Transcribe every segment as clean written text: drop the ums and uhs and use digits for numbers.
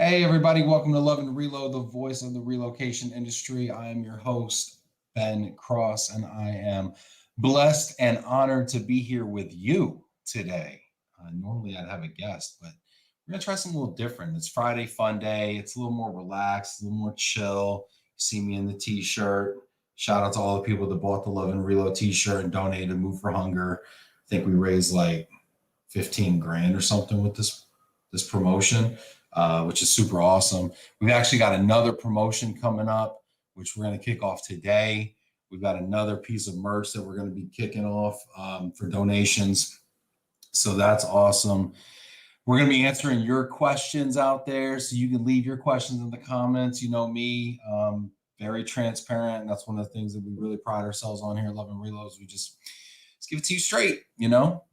Hey, everybody, welcome to Love and Reload, the voice of the relocation industry. I am your host, Ben Cross, and I am blessed and honored to be here with you today. Normally, I'd have a guest, but we're going to try something a little different. It's Friday Fun Day. It's a little more relaxed, a little more chill. You see me in the t shirt. Shout out to all the people that bought the Love and Reload t shirt and donated to Move for Hunger. I think we raised like 15 grand or something with this promotion, which is super awesome. We've actually got another promotion coming up, which we're going to kick off today. We've got another piece of merch that we're going to be kicking off for donations. So that's awesome. We're going to be answering your questions out there. So you can leave your questions in the comments. You know me, very transparent. And that's one of the things that we really pride ourselves on here at Love and Reloads. We just give it to you straight, you know.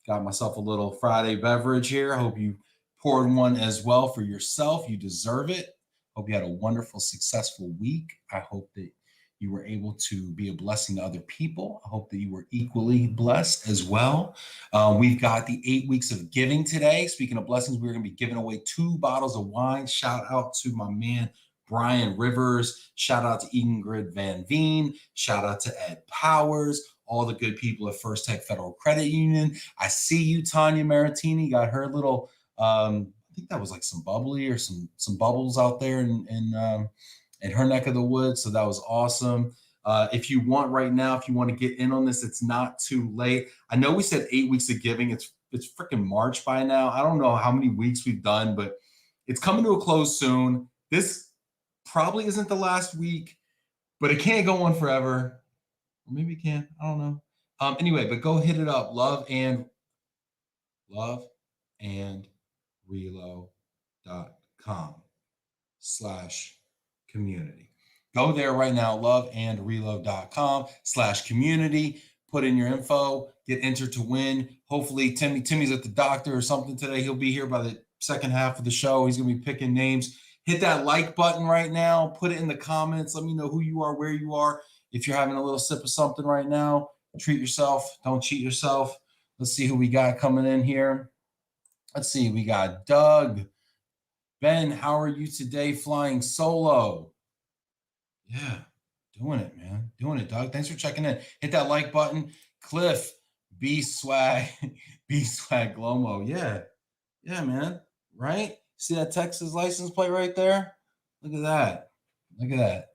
Got myself a little Friday beverage here. Hope you poured one as well for yourself. You deserve it. Hope you had a wonderful, successful week. I hope that you were able to be a blessing to other people. I hope that you were equally blessed as well. We've got the 8 weeks of giving today. Speaking of blessings, we're going to be giving away 2 bottles of wine. Shout out to my man, Brian Rivers. Shout out to Ingrid Van Veen. Shout out to Ed Powers. All the good people at First Tech Federal Credit Union. I see you, Tanya Maritini. Got her little, I think that was like some bubbly or some bubbles out there in her neck of the woods. So that was awesome. If you want right now, if you want to get in on this, it's not too late. I know we said 8 weeks of giving. It's freaking March by now. I don't know how many weeks we've done, but it's coming to a close soon. This probably isn't the last week, but it can't go on forever. Or maybe it can. I don't know. Anyway, but go hit it up. Love and reload.com/community. Go there right now, loveandreload.com/community. Put in your info, get entered to win. Hopefully Timmy's at the doctor or something today. He'll be here by the second half of the show. He's going to be picking names. Hit that like button right now. Put it in the comments. Let me know who you are, where you are. If you're having a little sip of something right now, treat yourself. Don't cheat yourself. Let's see who we got coming in here. Let's see. We got Doug. Ben, how are you today flying solo? Yeah, doing it, man. Doing it, Doug. Thanks for checking in. Hit that like button. Cliff, B-Swag, B-Swag Glomo. Yeah, man. Right? See that Texas license plate right there? Look at that. Look at that.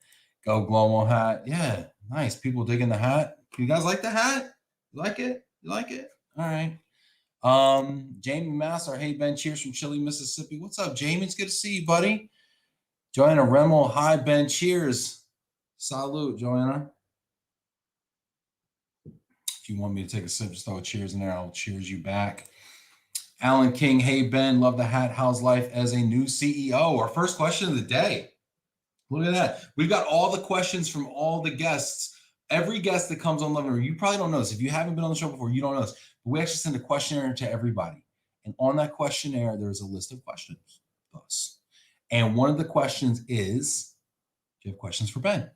Go Glomo hat. Yeah, nice. People digging the hat. You guys like the hat? You like it? You like it? All right. Jamie Massar. Hey, Ben. Cheers from Chile, Mississippi. What's up, Jamie? It's good to see you, buddy. Joanna Remmel. Hi, Ben. Cheers. Salute, Joanna. If you want me to take a sip, just throw a cheers in there. I'll cheers you back. Alan King. Hey, Ben. Love the hat. How's life as a new CEO? Our first question of the day. Look at that. We've got all the questions from all the guests. Every guest that comes on Love and Reload, you probably don't know this. If you haven't been on the show before, you don't know this. But we actually send a questionnaire to everybody. And on that questionnaire, there's a list of questions for us. And one of the questions is, do you have questions for Ben?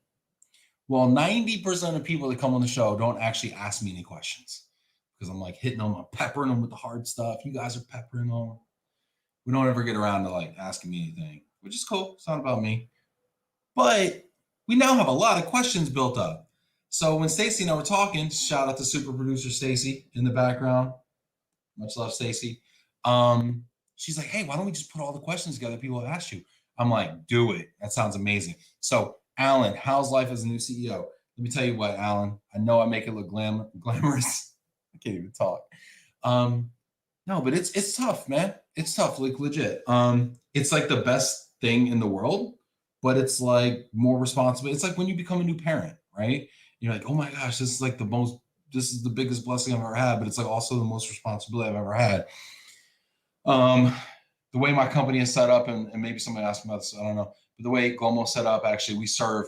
Well, 90% of people that come on the show don't actually ask me any questions because I'm like hitting them, I'm peppering them with the hard stuff. You guys are peppering them. We don't ever get around to like asking me anything, which is cool. It's not about me. But we now have a lot of questions built up. So when Stacy and I were talking, shout out to super producer Stacy in the background. Much love, Stacy. She's like, hey, why don't we just put all the questions together people have asked you? I'm like, do it. That sounds amazing. So, Alan, how's life as a new CEO? Let me tell you what, Alan. I know I make it look glamorous. I can't even talk. No, but it's tough, man. It's tough, like legit. It's like the best thing in the world. But it's like more responsible. It's like when you become a new parent, right? You're like, oh my gosh, this is the biggest blessing I've ever had, but it's like also the most responsibility I've ever had. The way my company is set up, and maybe somebody asked me about this, I don't know, but the way Glomo's set up, actually, we serve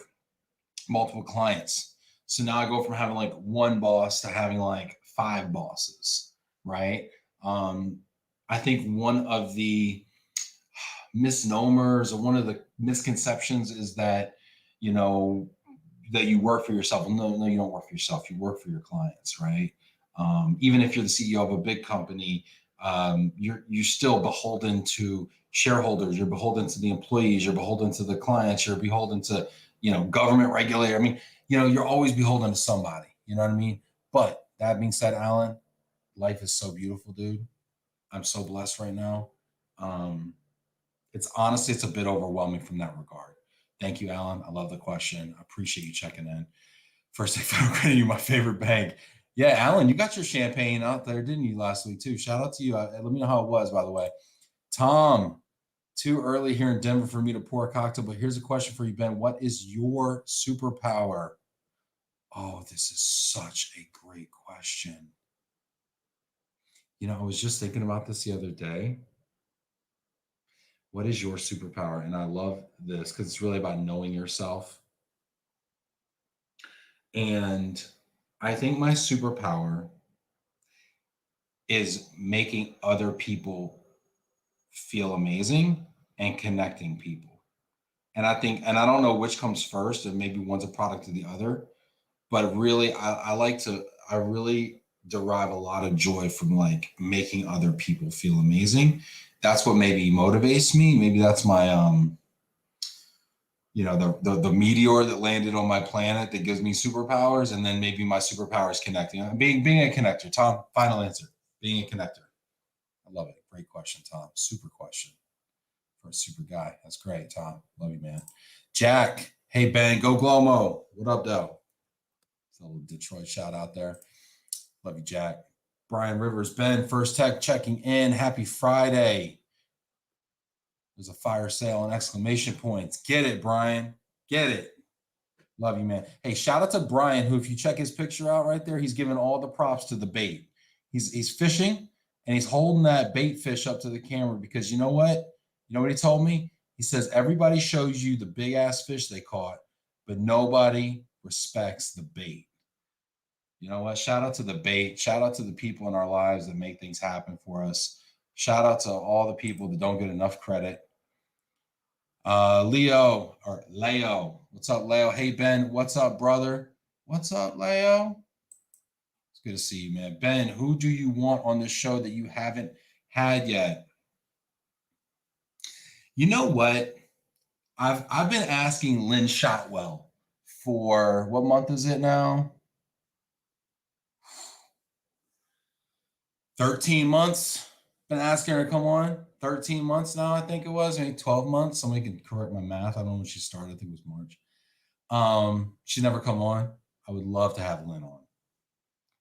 multiple clients. So now I go from having like one boss to having like 5 bosses, right? I think one of the misnomers or one of the misconceptions is that, that you work for yourself. Well, no, you don't work for yourself. You work for your clients, right? Even if you're the CEO of a big company, you're still beholden to shareholders, you're beholden to the employees, you're beholden to the clients, you're beholden to, government regulator. I mean, you're always beholden to somebody, you know what I mean? But that being said, Alan, life is so beautiful, dude. I'm so blessed right now. It's honestly, it's a bit overwhelming from that regard. Thank you, Alan. I love the question. I appreciate you checking in. First State Federal Credit Union, my favorite bank. Yeah, Alan, you got your champagne out there, didn't you, last week too? Shout out to you. Let me know how it was, by the way. Tom, too early here in Denver for me to pour a cocktail, but here's a question for you, Ben. What is your superpower? Oh, this is such a great question. I was just thinking about this the other day. What is your superpower? And I love this because it's really about knowing yourself. And I think my superpower is making other people feel amazing and connecting people. And I think, and I don't know which comes first, and maybe one's a product of the other, but really, I really derive a lot of joy from like making other people feel amazing. That's what maybe motivates me. Maybe that's my, the meteor that landed on my planet that gives me superpowers. And then maybe my superpower is connecting, being a connector. Tom, final answer, being a connector. I love it. Great question, Tom. Super question for a super guy. That's great, Tom. Love you, man. Jack, hey, Ben, go Glomo. What up, though? It's a little Detroit shout out there. Love you, Jack. Brian Rivers, Ben, First Tech checking in. Happy Friday. There's a fire sale and exclamation points. Get it, Brian. Get it. Love you, man. Hey, shout out to Brian, who, if you check his picture out right there, he's giving all the props to the bait. He's fishing, and he's holding that bait fish up to the camera because you know what? You know what he told me? He says, everybody shows you the big-ass fish they caught, but nobody respects the bait. You know what? Shout out to the bait. Shout out to the people in our lives that make things happen for us. Shout out to all the people that don't get enough credit. Leo. What's up, Leo? Hey, Ben. What's up, brother? What's up, Leo? It's good to see you, man. Ben, who do you want on the show that you haven't had yet? You know what? I've been asking Lynn Shotwell for, what month is it now? 13 months. Been asking her to come on. 13 months now, I think it was. Maybe 12 months. Somebody can correct my math. I don't know when she started. I think it was March. She's never come on. I would love to have Lynn on.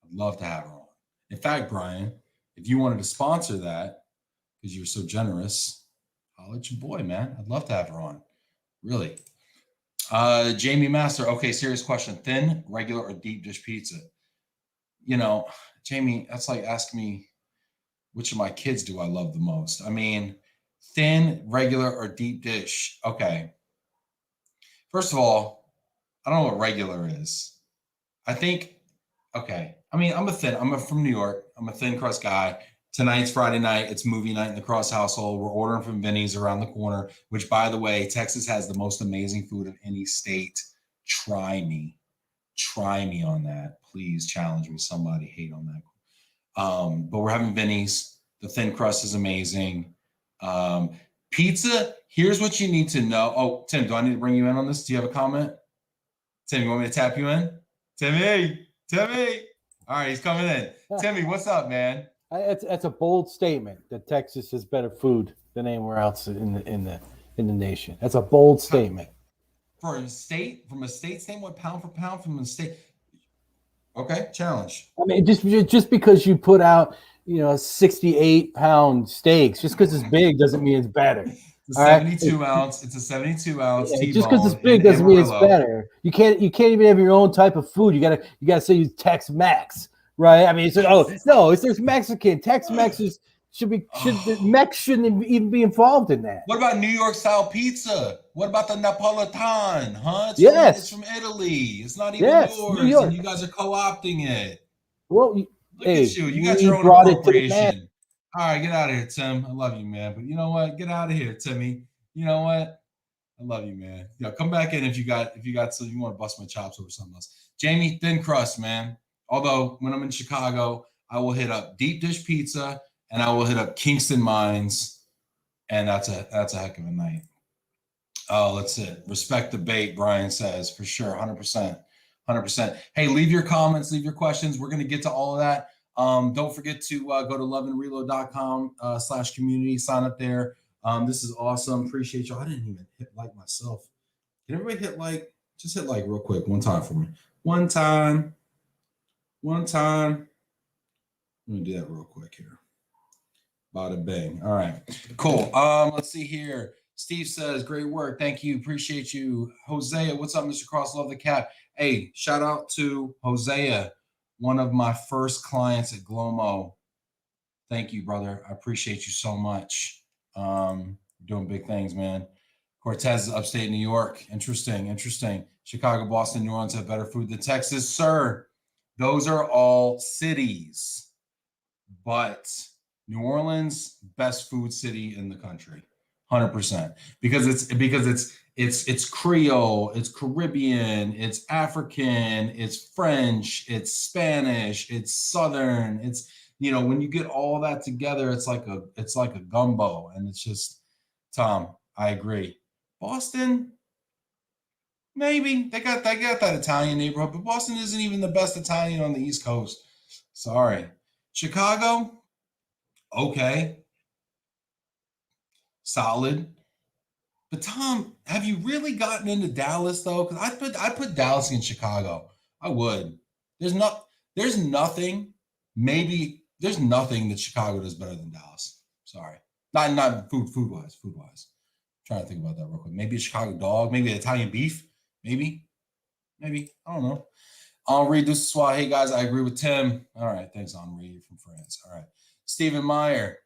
I'd love to have her on. In fact, Brian, if you wanted to sponsor that, because you're so generous, I'll let your boy, man. I'd love to have her on. Really. Jamie Master. Okay, serious question. Thin, regular, or deep dish pizza? Jamie, that's like asking me which of my kids do I love the most. I mean, thin, regular, or deep dish? Okay. First of all, I don't know what regular is. I think, okay. I mean, I'm from New York. I'm a thin crust guy. Tonight's Friday night. It's movie night in the Cross household. We're ordering from Vinny's around the corner, which, by the way, Texas has the most amazing food of any state. Try me on that. Please challenge me. Somebody hate on that. But we're having Vinny's. The thin crust is amazing. Pizza, here's what you need to know. Oh, Tim, do I need to bring you in on this? Do you have a comment? Tim, you want me to tap you in? Timmy. All right, he's coming in. Timmy, what's up, man? That's a bold statement that Texas has better food than anywhere else in the nation. That's a bold statement. From a state standpoint, pound for pound from a state. Okay, challenge. I mean, just because you put out 68-pound steaks, just because it's big doesn't mean it's better. It's a 72 ounce. It's a 72 ounce T-bone. Just because it's big doesn't mean it's better. You can't even have your own type of food. You gotta say you Tex-Mex, right? I mean, it's there's Mexican. Tex-Mex Mex shouldn't even be involved in that. What about New York style pizza? What about the Napolitan? Huh? It's from Italy. It's not even yours, and you guys are co-opting it. Well, look at you. You got your own appropriation. All right, get out of here, Tim. I love you, man. But you know what? Get out of here, Timmy. You know what? I love you, man. Come back in if you so you want to bust my chops over something else. Jamie, thin crust, man. Although when I'm in Chicago, I will hit up deep dish pizza and I will hit up Kingston Mines And that's a heck of a night. Oh, that's it. Respect the bait, Brian says, for sure. 100%. 100%. Hey, leave your comments, leave your questions. We're going to get to all of that. Don't forget to go to loveandreload.com/community. Sign up there. This is awesome. Appreciate y'all. I didn't even hit like myself. Can everybody hit like? Just hit like real quick. One time for me. One time. One time. Let me do that real quick here. Bada bang. All right. Cool. Let's see here. Steve says, great work. Thank you. Appreciate you. Hosea, what's up, Mr. Cross? Love the cap. Hey, shout out to Hosea, one of my first clients at Glomo. Thank you, brother. I appreciate you so much. You're doing big things, man. Cortez is upstate New York. Interesting, interesting. Chicago, Boston, New Orleans have better food than Texas. Sir, those are all cities. But New Orleans, best food city in the country. 100%. Because it's Creole, it's Caribbean, it's African, it's French, it's Spanish, it's Southern. It's, you know, when you get all that together, it's like a gumbo. And it's just, Tom, I agree. Boston, maybe they got that Italian neighborhood, but Boston isn't even the best Italian on the East Coast. Sorry. Chicago, okay, solid. But Tom, have you really gotten into Dallas though? Because I put Dallas in Chicago. I would. There's nothing. Maybe there's nothing that Chicago does better than Dallas. Sorry, not food wise. Trying to think about that real quick. Maybe a Chicago dog, maybe Italian beef, maybe. I don't know. Henri Dussois, hey guys, I agree with Tim. All right, thanks, Henri. You're from France. All right. Stephen Meyer,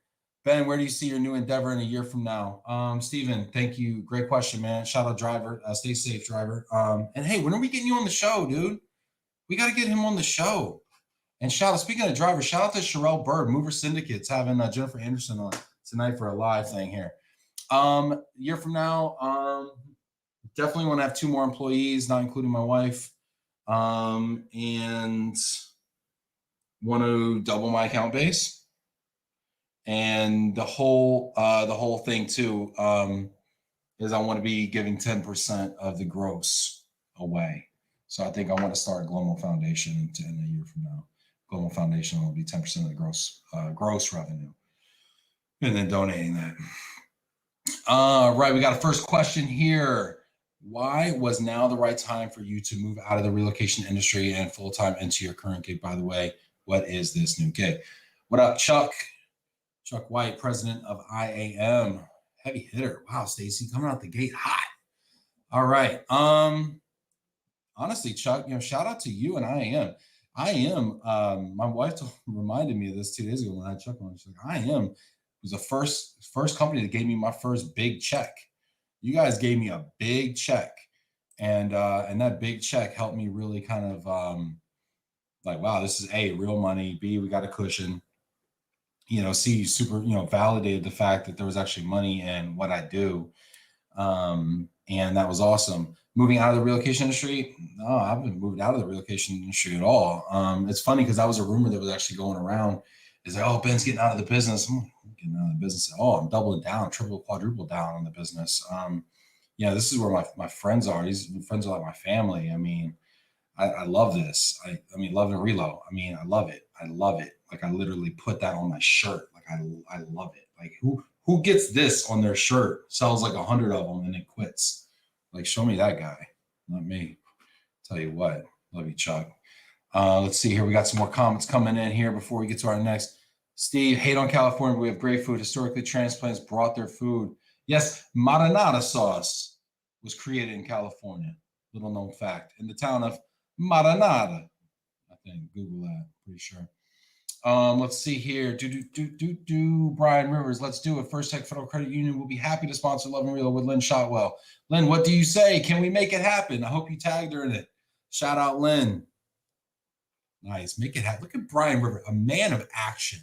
Ben, where do you see your new endeavor in a year from now? Stephen, thank you. Great question, man. Shout out, driver. Stay safe, driver. And hey, when are we getting you on the show, dude? We got to get him on the show. And speaking of drivers, shout out to Sherelle Bird, Mover Syndicate's having Jennifer Anderson on tonight for a live thing here. Year from now, definitely want to have 2 more employees, not including my wife, and want to double my account base. And the whole thing too is I want to be giving 10% of the gross away. So I think I want to start a Global Foundation in a year from now. Global Foundation will be 10% of the gross revenue, and then donating that. Right, we got a first question here. Why was now the right time for you to move out of the relocation industry and full-time into your current gig? By the way, what is this new gig? What up, Chuck? Chuck White, president of IAM. Heavy hitter. Wow, Stacy, coming out the gate hot. All right. Honestly, Chuck, shout out to you and IAM. IAM, my wife reminded me of this 2 days ago when I had Chuck on. She's like, IAM was the first company that gave me my first big check. You guys gave me a big check, and that big check helped me really kind of like, wow, this is A, real money. B, we got a cushion. C, super, validated the fact that there was actually money in what I do. And that was awesome. Moving out of the relocation industry, no, I haven't moved out of the relocation industry at all. It's funny because that was a rumor that was actually going around. Is like, oh, Ben's getting out of the business. I'm getting out of the business at all. I'm doubling down, triple, quadruple down on the business. This is where my friends are. These friends are like my family. I mean, I love this. I mean, Love and Relo. I mean, I love it. I love it. Like I literally put that on my shirt. Like I love it. Like who gets this on their shirt, sells like 100 of them and then quits? Like, show me that guy, not me. Tell you what, love you, Chuck. Let's see here. We got some more comments coming in here before we get to our next. Steve, hate on California. We have great food. Historically, transplants brought their food. Yes, marinara sauce was created in California. Little known fact. In the town of Maranada. I think, Google that, pretty sure. Let's see here. Brian Rivers, let's do it. First Tech Federal Credit Union will be happy to sponsor Love and Relo with Lynn Shotwell. Lynn, what do you say? Can we make it happen? I hope you tagged her in it. Shout out, Lynn. Nice. Make it happen. Look at Brian Rivers, a man of action.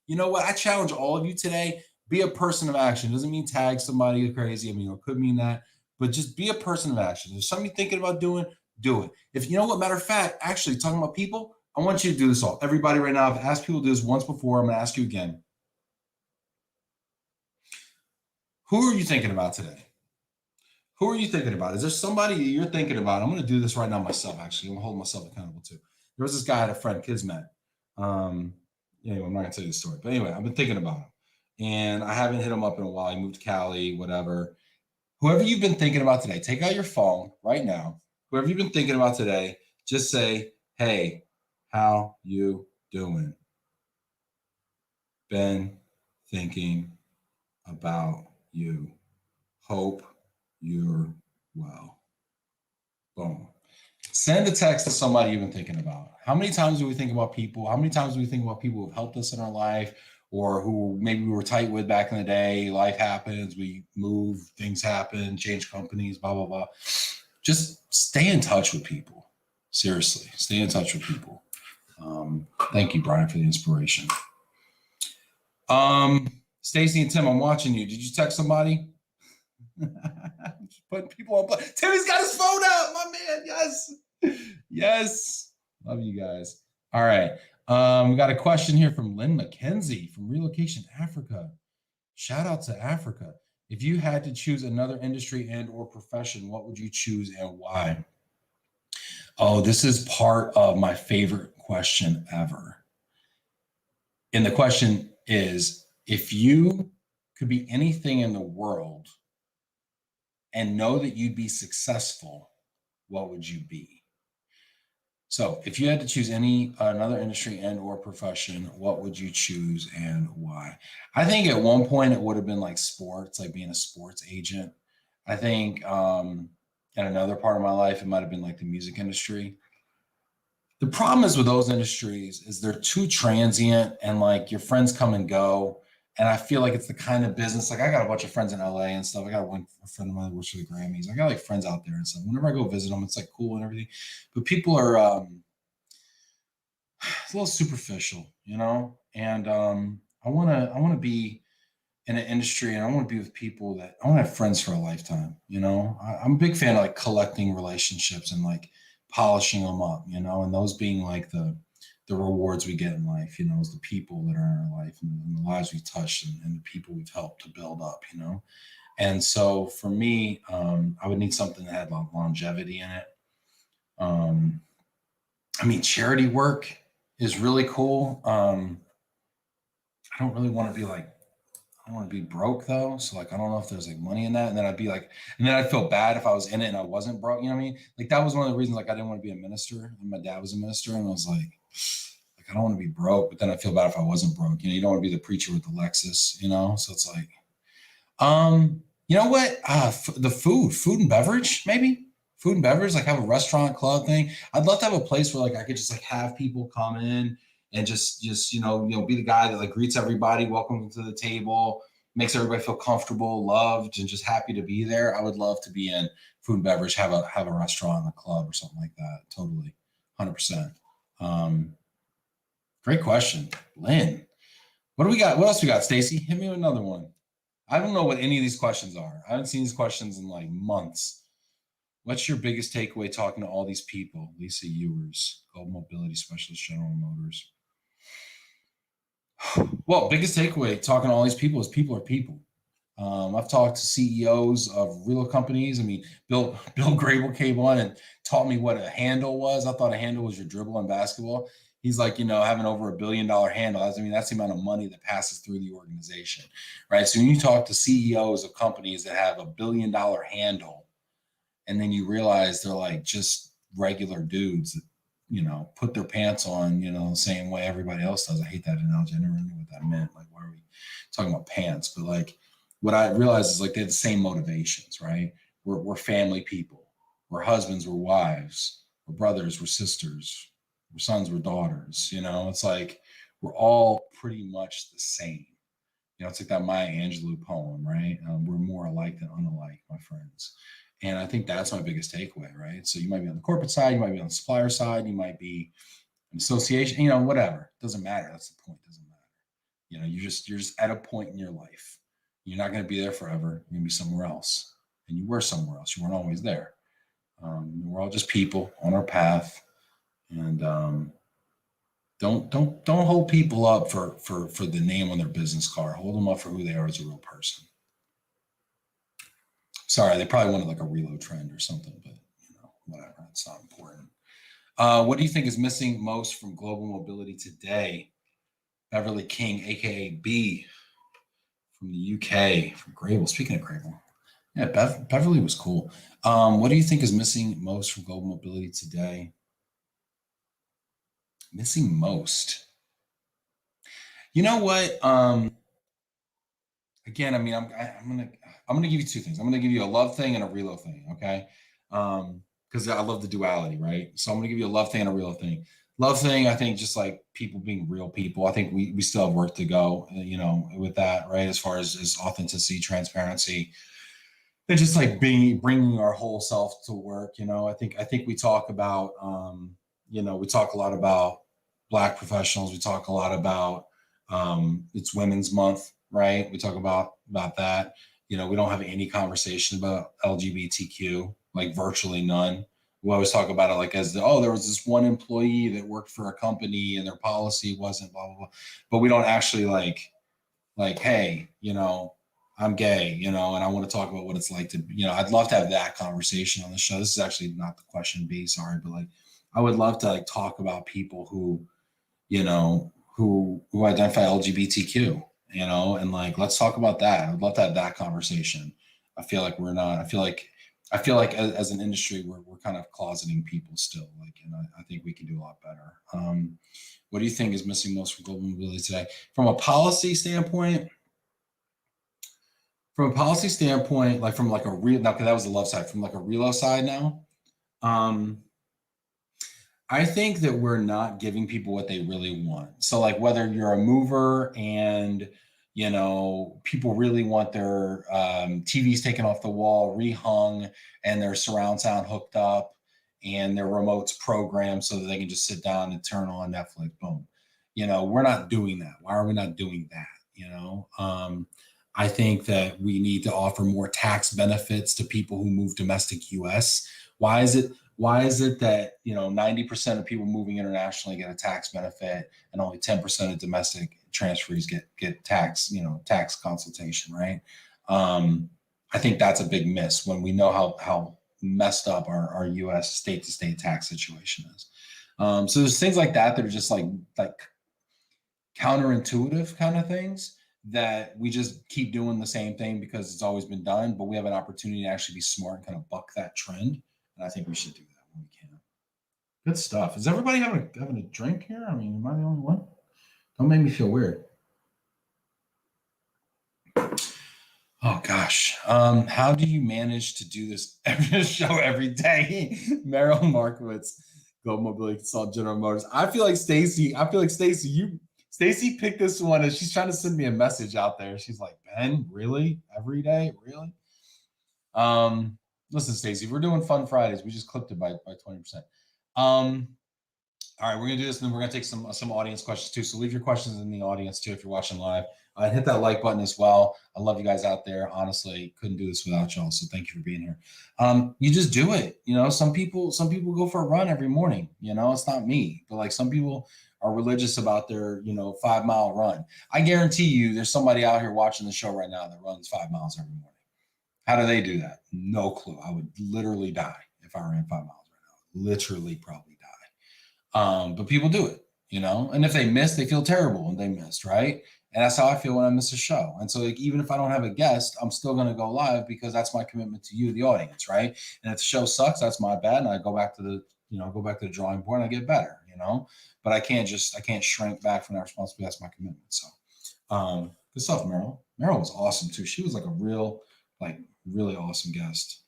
You know what? I challenge all of you today. Be a person of action. Doesn't mean tag somebody crazy. I mean, it could mean that, but just be a person of action. If there's something you're thinking about doing, do it. If you know what, matter of fact, actually talking about people, I want you to do this all. Everybody right now, I've asked people to do this once before. I'm going to ask you again. Who are you thinking about today? Who are you thinking about? Is there somebody you're thinking about? I'm going to do this right now myself, actually. I'm going to hold myself accountable too. There was this guy I had a friend, Kismet. Anyway, I'm not going to tell you the story. But anyway, I've been thinking about him. And I haven't hit him up in a while. He moved to Cali, whatever. Whoever you've been thinking about today, take out your phone right now. Whoever you've been thinking about today, just say, hey, how you doing? Been thinking about you. Hope you're well. Boom. Send a text to somebody you've been thinking about. How many times do we think about people? How many times do we think about people who have helped us in our life or who maybe we were tight with back in the day? Life happens, we move, things happen, change companies, blah, blah, blah. Just stay in touch with people. Seriously, stay in touch with people. Thank you, Brian, for the inspiration. Stacy and Tim, I'm watching you. Did you text somebody? Putting people on play. Timmy's got his phone out, my man. Yes. Yes. Love you guys. All right. We got a question here from Lynn McKenzie from Relocation, Africa. Shout out to Africa. If you had to choose another industry and or profession, what would you choose and why? Oh, this is part of my favorite question ever. And the question is, if you could be anything in the world and know that you'd be successful, what would you be? So if you had to choose another industry and or profession, what would you choose and why? I think at one point it would have been like sports, like being a sports agent. I think in another part of my life, it might've been like the music industry. The problem is with those industries is they're too transient and like your friends come and go. And I feel like it's the kind of business, like I got a bunch of friends in LA and stuff. I got a friend of mine that works for the Grammys. I got like friends out there and stuff. Whenever I go visit them, it's like cool and everything. But people are it's a little superficial, you know? And I wanna be in an industry and I want to be with people that I want to have friends for a lifetime, you know? I'm a big fan of like collecting relationships and like polishing them up, you know, and those being like the rewards we get in life, you know, is the people that are in our life and the lives we've touched and the people we've helped to build up, you know? And so for me, I would need something that had longevity in it. I mean, charity work is really cool. I don't really want to be like, I don't want to be broke though. So like, I don't know if there's like money in that. And then I'd be like, and then I'd feel bad if I was in it and I wasn't broke. You know what I mean? Like that was one of the reasons like I didn't want to be a minister. And my dad was a minister and I was like, I don't want to be broke, but then I feel bad if I wasn't broke. You know, you don't want to be the preacher with the Lexus, you know? So it's like, you know what? The food and beverage, maybe food and beverage, like have a restaurant club thing. I'd love to have a place where like I could just like have people come in and just you know, be the guy that like greets everybody, welcome to the table, makes everybody feel comfortable, loved, and just happy to be there. I would love to be in food and beverage, have a restaurant, a club, or something like that. Totally, 100%. Great question, Lynn. What do we got? What else we got, Stacy? Hit me with another one. I don't know what any of these questions are. I haven't seen these questions in like months. What's your biggest takeaway talking to all these people? Lisa Ewers, Global Mobility Specialist, General Motors. Well, biggest takeaway talking to all these people is people are people. I've talked to CEOs of relo companies. I mean, Bill Grable came on and taught me what a handle was. I thought a handle was your dribble in basketball. He's like, you know, having over $1 billion handle. I mean, that's the amount of money that passes through the organization, right? So when you talk to CEOs of companies that have $1 billion handle, and then you realize they're like just regular dudes that, you know, put their pants on, you know, the same way everybody else does. I hate that analogy. I never knew what that meant. Like, why are we talking about pants? But like, what I realized is like they have the same motivations, right? We're family people. We're husbands, we're wives, we're brothers, we're sisters, we're sons, we're daughters. You know, it's like we're all pretty much the same. You know, it's like that Maya Angelou poem, right? We're more alike than unalike, my friends. And I think that's my biggest takeaway, right? So you might be on the corporate side, you might be on the supplier side, you might be an association, you know, whatever. It doesn't matter. That's the point. It doesn't matter. You know, you're just at a point in your life. You're not going to be there forever. You're going to be somewhere else. And you were somewhere else. You weren't always there. We're all just people on our path. And don't hold people up for the name on their business card. Hold them up for who they are as a real person. Sorry, they probably wanted like a reload trend or something, but whatever. It's not important. What do you think is missing most from global mobility today? Beverly King, aka B, from the UK, from Grable. Speaking of Grable, yeah, Beverly was cool. What do you think is missing most from global mobility today? Missing most. You know what? Again, I mean, I'm gonna give you two things. I'm gonna give you a love thing and a reload thing, okay? Because I love the duality, right? So I'm gonna give you a love thing and a reload thing. Love thing, I think, just like people being real people. I think we still have work to go, with that, right? As far as authenticity, transparency, and just like bringing our whole self to work. I think we talk about, we talk a lot about Black professionals. We talk a lot about it's Women's Month, right? We talk about that. We don't have any conversation about LGBTQ, like virtually none. We always talk about it like as there was this one employee that worked for a company and their policy wasn't blah blah blah, but we don't actually like, hey, I'm gay, and I want to talk about what it's like to, I'd love to have that conversation on the show. This is actually not the question B, sorry, but like I would love to like talk about people who, who identify LGBTQ, and like let's talk about that. I'd love to have that conversation. I feel like we're not. I feel like as an industry we're kind of closeting people still. Like, and I think we can do a lot better. What do you think is missing most from global mobility today? From a policy standpoint, like from like a real now, because that was the love side. From like a reload side now, I think that we're not giving people what they really want. So like whether you're a mover and people really want their TVs taken off the wall, rehung, and their surround sound hooked up, and their remotes programmed so that they can just sit down and turn on Netflix. Boom. We're not doing that. Why are we not doing that? I think that we need to offer more tax benefits to people who move domestic US. Why is it that 90% of people moving internationally get a tax benefit and only 10% of domestic transferees get tax consultation, right? I think that's a big miss when we know how messed up our US state-to-state tax situation is. So there's things like that are just like counterintuitive kind of things that we just keep doing the same thing because it's always been done, but we have an opportunity to actually be smart and kind of buck that trend. And I think we should do that when we can. Good stuff. Is everybody having a drink here? I mean, am I the only one? Don't make me feel weird. Oh gosh. How do you manage to do this show every day? Meryl Markowitz, Global Mobility Consultant, General Motors. I feel like Stacy, Stacy picked this one and she's trying to send me a message out there. She's like, Ben, really? Every day? Really? Listen, Stacy, we're doing Fun Fridays. We just clipped it by 20%. All right, we're gonna do this, and then we're gonna take some audience questions too. So leave your questions in the audience too if you're watching live. Hit that like button as well. I love you guys out there. Honestly, couldn't do this without y'all. So thank you for being here. You just do it. Some people go for a run every morning. It's not me, but like some people are religious about their 5-mile run. I guarantee you, there's somebody out here watching the show right now that runs 5 miles every morning. How do they do that? No clue. I would literally die if I ran 5 miles right now. Literally probably die. But people do it, and if they miss, they feel terrible and they missed, right? And that's how I feel when I miss a show. And so like, even if I don't have a guest, I'm still going to go live because that's my commitment to you, the audience, right? And if the show sucks, that's my bad. And I go back to the drawing board and I get better, but I can't shrink back from that responsibility. That's my commitment. So good stuff, Meryl. Meryl was awesome too. She was like a real, really awesome guest.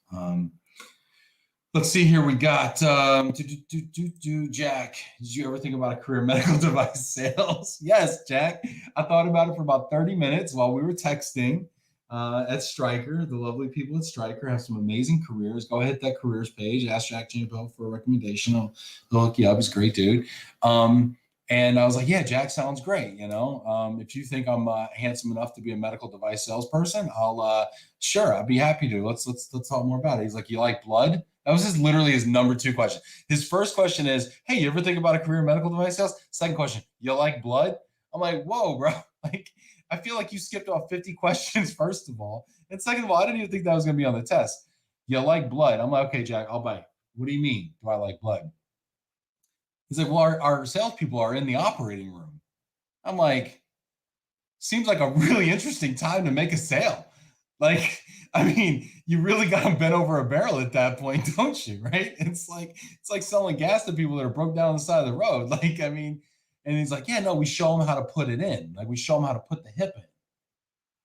Let's see here. We got Jack. Did you ever think about a career in medical device sales? Yes, Jack. I thought about it for about 30 minutes while we were texting at Stryker. The lovely people at Stryker have some amazing careers. Go hit that careers page. Ask Jack Giampo for a recommendation. He'll hook you up. He's a great dude. And I was like, yeah, Jack sounds great. If you think I'm handsome enough to be a medical device salesperson, sure, I'd be happy to. Let's talk more about it. He's like, you like blood? That was literally his number 2 question. His first question is, hey, you ever think about a career in medical device sales? Second question, you like blood? I'm like, whoa, bro. Like, I feel like you skipped off 50 questions, first of all. And second of all, I didn't even think that was going to be on the test. You like blood? I'm like, okay, Jack, I'll buy. What do you mean? Do I like blood? He's like, well, our salespeople are in the operating room. I'm like, seems like a really interesting time to make a sale. Like, I mean, you really got them bent over a barrel at that point, don't you? Right? It's like selling gas to people that are broke down on the side of the road. Like, I mean, and he's like, yeah, no, we show them how to put it in. Like, we show them how to put the hip in.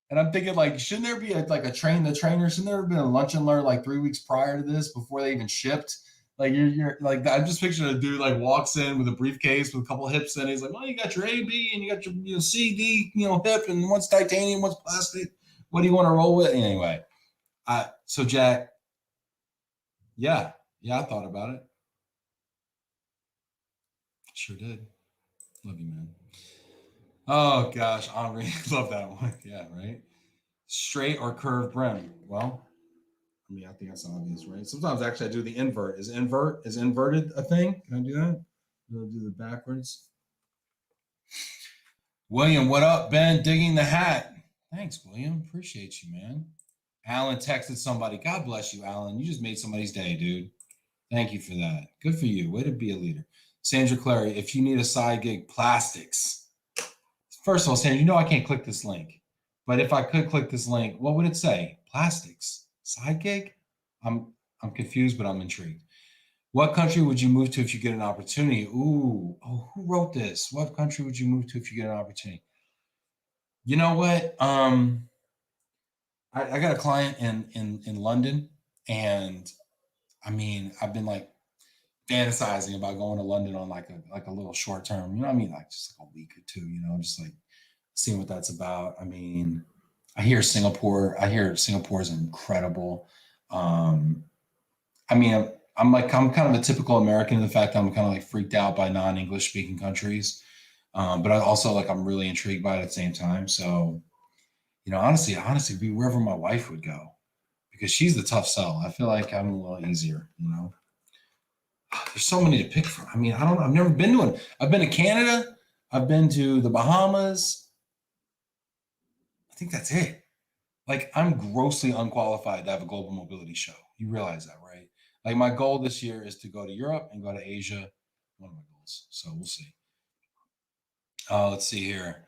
And I'm thinking, like, shouldn't there be the trainer? Shouldn't there have been a lunch and learn like 3 weeks prior to this before they even shipped? Like, you're like, I'm just picturing a dude like walks in with a briefcase with a couple of hips in it. He's like, well, you got your A, B, and you got your C, D, hip, and one's titanium, one's plastic. What do you want to roll with? Anyway, so Jack, yeah, I thought about it. Sure did. Love you, man. Oh gosh, Henri, love that one. Yeah, right. Straight or curved brim? Well, I mean, I think that's obvious, right? Sometimes actually I do the invert. Is inverted a thing? Can I do that? Do the backwards. William, what up? Ben, digging the hat. Thanks, William. Appreciate you, man. Alan texted somebody. God bless you, Alan. You just made somebody's day, dude. Thank you for that. Good for you. Way to be a leader. Sandra Clary, if you need a side gig, plastics. First of all, Sandra, I can't click this link. But if I could click this link, what would it say? Plastics. Side gig? I'm confused, but I'm intrigued. What country would you move to if you get an opportunity? Ooh, who wrote this? What country would you move to if you get an opportunity? You know what? I got a client in London, and I mean, I've been like fantasizing about going to London on like a little short term. You know what I mean? Like just like a week or two. Just like seeing what that's about. I mean, I hear Singapore is incredible. I mean, I'm kind of a typical American in the fact that I'm kind of like freaked out by non-English speaking countries. But I also I'm really intrigued by it at the same time. So, honestly, be wherever my wife would go because she's the tough sell. I feel like I'm a little easier, There's so many to pick from. I mean, I don't know. I've never been to one. I've been to Canada. I've been to the Bahamas. I think that's it. Like, I'm grossly unqualified to have a global mobility show. You realize that, right? Like, my goal this year is to go to Europe and go to Asia. One of my goals. So we'll see. Let's see here.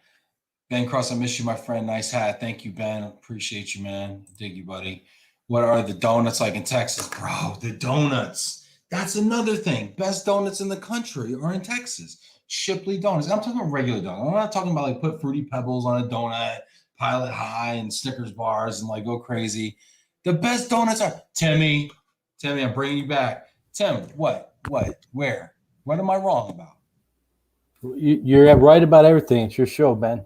Ben Cross, I miss you, my friend. Nice hat. Thank you, Ben. Appreciate you, man. Dig you, buddy. What are the donuts like in Texas? Bro, the donuts. That's another thing. Best donuts in the country are in Texas. Shipley donuts. I'm talking about regular donuts. I'm not talking about like put Fruity Pebbles on a donut, pile it high, and Snickers bars and like go crazy. The best donuts are Timmy, I'm bringing you back. Tim, what, where? What am I wrong about? You're right about everything. It's your show, Ben.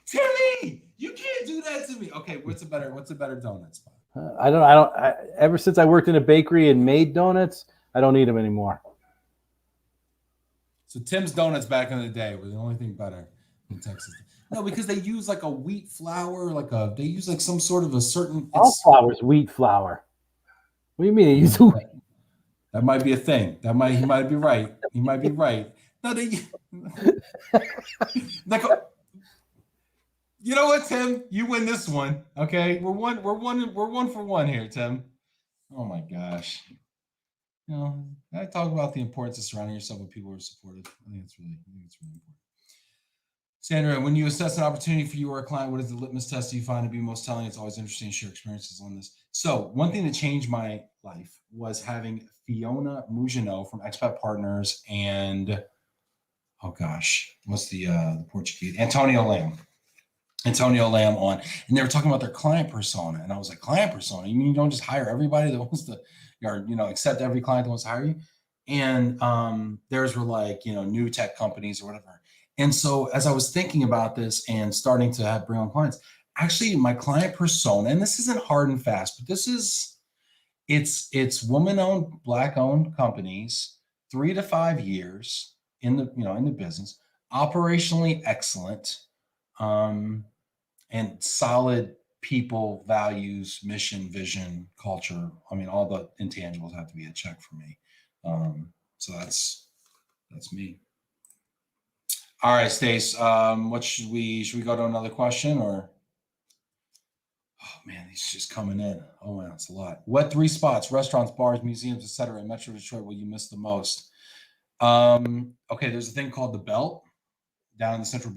Timmy, you can't do that to me. Okay, what's a better donut spot? Ever since I worked in a bakery and made donuts, I don't eat them anymore. So Tim's Donuts back in the day were the only thing better in Texas. No, because they use like a wheat flour, they use like some sort of a certain. All flour is wheat flour. What do you mean they use wheat? That might be a thing. He might be right. He might be right. No, they like. You know what, Tim? You win this one. Okay, we're one for one here, Tim. Oh my gosh. I talk about the importance of surrounding yourself with people who are supportive. I think it's really important. Sandra, when you assess an opportunity for you or a client, what is the litmus test do you find to be most telling? It's always interesting to share experiences on this. So one thing that changed my life was having Fiona Mugino from Expat Partners and, oh gosh, what's the Portuguese? Antonio Lamb on, and they were talking about their client persona. And I was like, client persona? You mean you don't just hire everybody that wants to, or, accept every client that wants to hire you? And theirs were like, new tech companies or whatever. And so as I was thinking about this and starting to bring on clients, actually my client persona, and this isn't hard and fast, but it's woman-owned, Black-owned companies, 3 to 5 years in the business, operationally excellent, and solid people, values, mission, vision, culture. I mean, all the intangibles have to be a check for me. So that's me. All right, Stace. What should we go to another question or? Oh man, these just coming in. Oh man, it's a lot. What 3 spots, restaurants, bars, museums, etc. in Metro Detroit will you miss the most? Okay, there's a thing called the Belt down in the Central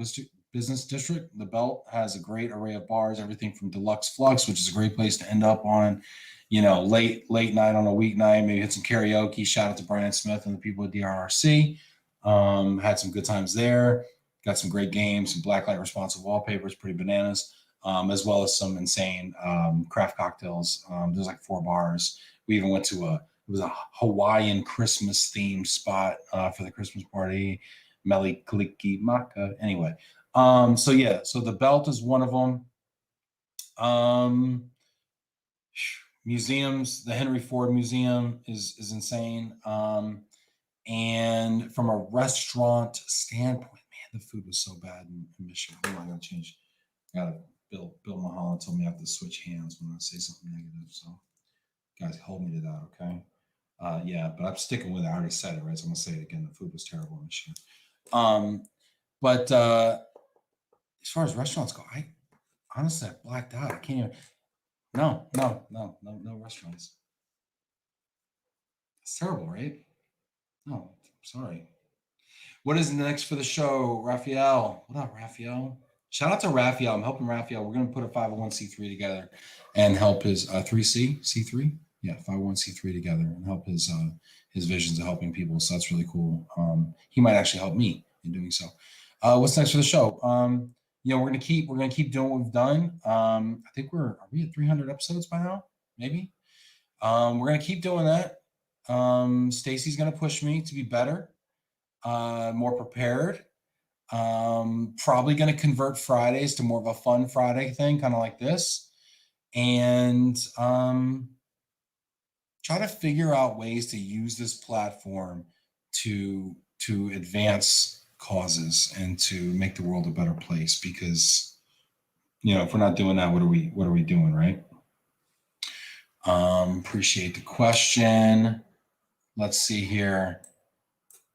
Business District. The Belt has a great array of bars, everything from Deluxe Flux, which is a great place to end up on, late night on a weeknight, maybe hit some karaoke. Shout out to Brian Smith and the people at DRRC. Had some good times there. Got some great games, some blacklight responsive wallpapers, pretty bananas, as well as some insane craft cocktails. There's like 4 bars. We even went to it was a Hawaiian Christmas themed spot for the Christmas party. Meli Kaliki Maka. Anyway, so the Belt is one of them. Museums, the Henry Ford Museum is insane. And from a restaurant standpoint, man, the food was so bad in Michigan. I'm not gonna change. Bill Mulholland told me I have to switch hands when I say something negative. So guys, hold me to that, okay? But I'm sticking with it. I already said it, right? So I'm gonna say it again. The food was terrible in Michigan. But as far as restaurants go, I honestly blacked out. I can't even. No restaurants. It's terrible, right? No, sorry. What is next for the show, Raphael? What up, Raphael? Shout out to Raphael. I'm helping Raphael. We're going to put a 501c3 together and help his 3C3. Yeah, 501c3 together and help his visions of helping people. So that's really cool. He might actually help me in doing so. What's next for the show? We're gonna keep doing what we've done. I think are we at 300 episodes by now? Maybe. We're gonna keep doing that. Stacy's gonna push me to be better, more prepared. Probably gonna convert Fridays to more of a fun Friday thing, kind of like this, and try to figure out ways to use this platform to advance causes and to make the world a better place, because if we're not doing that, what are we doing, right? Appreciate the question. Let's see here.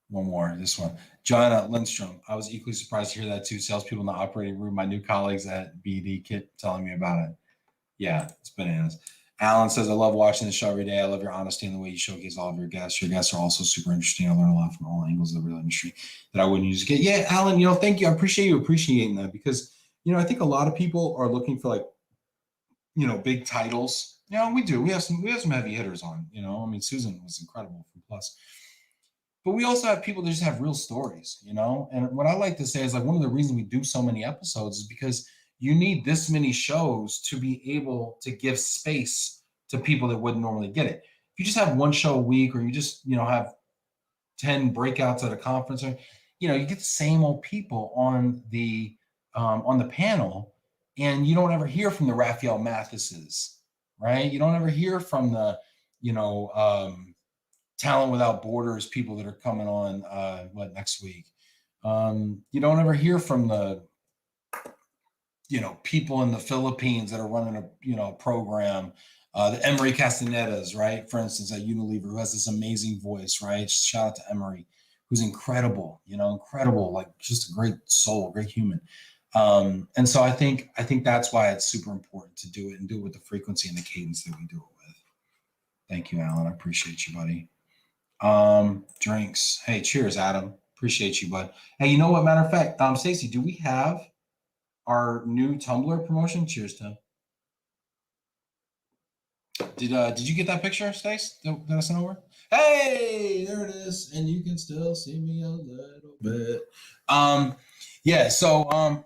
One more, this one. Joanna Lindstrom. I was equally surprised to hear that too. Salespeople in the operating room, my new colleagues at BD Kit telling me about it. Yeah, it's bananas. Alan says, I love watching the show every day. I love your honesty and the way you showcase all of your guests. Your guests are also super interesting. I learn a lot from all angles of the real industry that I wouldn't use to get. Yeah, Alan, thank you. I appreciate you appreciating that, because, I think a lot of people are looking for big titles. We do. We have some heavy hitters on, Susan was incredible from Plus. But we also have people that just have real stories, And what I like to say is, one of the reasons we do so many episodes is because you need this many shows to be able to give space to people that wouldn't normally get it. If you just have one show a week, or you just, have 10 breakouts at a conference, or, you get the same old people on the panel, and you don't ever hear from the Raphael Mathises, right? You don't ever hear from the, Talent Without Borders people that are coming on, next week. You don't ever hear from the, people in the Philippines that are running a program, the Emery Castanedas, right? For instance, at Unilever, who has this amazing voice, right? Shout out to Emery, who's incredible, incredible, like just a great soul, great human. And so I think that's why it's super important to do it, and do it with the frequency and the cadence that we do it with. Thank you, Alan. I appreciate you, buddy. Drinks. Hey, cheers, Adam. Appreciate you, bud. Hey, you know what? Matter of fact, Stacey, do we have our new Tumblr promotion? Cheers, Tim. Did you get that picture, Stace? That I sent over? Hey, there it is, and you can still see me a little bit. Yeah. So,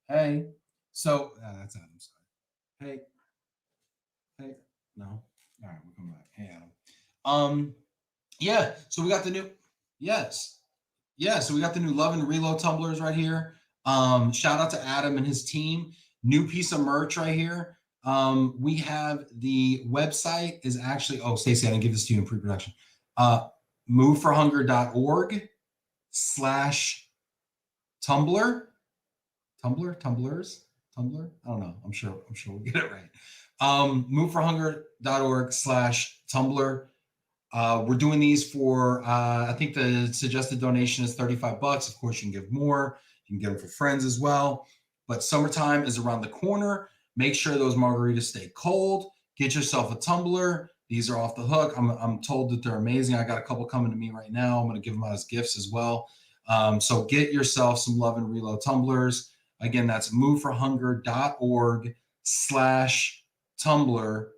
hey. So that's Adam. Sorry. Hey. No. All right, we'll come back. Hey, Adam. Yeah. So we got the new. Yes. Yeah. So we got the new Love and Reload tumblers right here. Shout out to Adam and his team. New piece of merch right here. We have the website is actually, Stacey, I didn't give this to you in pre-production. moveforhunger.org/Tumblr. Tumblers? Tumblr? I don't know. I'm sure we'll get it right. moveforhunger.org/Tumblr. We're doing these for, I think the suggested donation is $35. Of course, you can give more. You can get them for friends as well. But summertime is around the corner. Make sure those margaritas stay cold. Get yourself a tumbler. These are off the hook. I'm told that they're amazing. I got a couple coming to me right now. I'm going to give them out as gifts as well. So get yourself some Love and Reload tumblers. Again, that's moveforhunger.org/tumbler,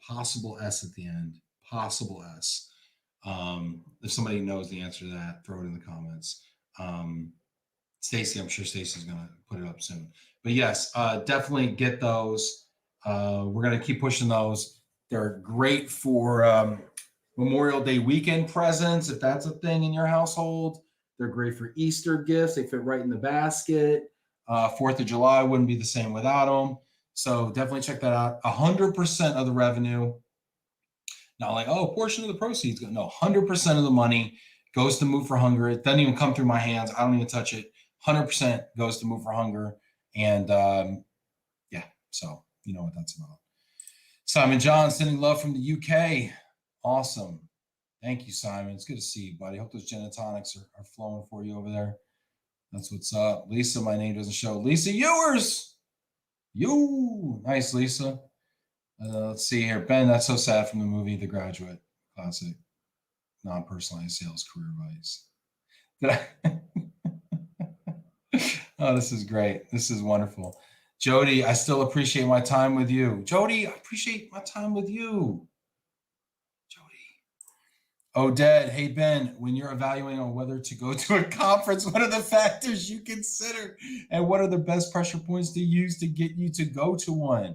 possible S at the end, possible S. If somebody knows the answer to that, throw it in the comments. Stacy, I'm sure Stacy's going to put it up soon. But yes, definitely get those. We're going to keep pushing those. They're great for Memorial Day weekend presents, if that's a thing in your household. They're great for Easter gifts. They fit right in the basket. 4th of July wouldn't be the same without them. So definitely check that out. 100% of the revenue, not like, oh, a portion of the proceeds. No, 100% of the money goes to Move for Hunger. It doesn't even come through my hands. I don't even touch it. 100% goes to Move for Hunger. And yeah, so you know what that's about. Simon John sending love from the UK. Awesome. Thank you, Simon. It's good to see you, buddy. Hope those gin and tonics are flowing for you over there. That's what's up. Lisa, my name doesn't show. Lisa Ewers. You. Nice, Lisa. Let's see here. Ben, that's so sad from the movie The Graduate. Classic. Non-personalized sales career advice. Oh, this is great. This is wonderful. Jody, I still appreciate my time with you. Jody, I appreciate my time with you. Jody. Oded, hey, Ben, when you're evaluating on whether to go to a conference, what are the factors you consider? And what are the best pressure points to use to get you to go to one?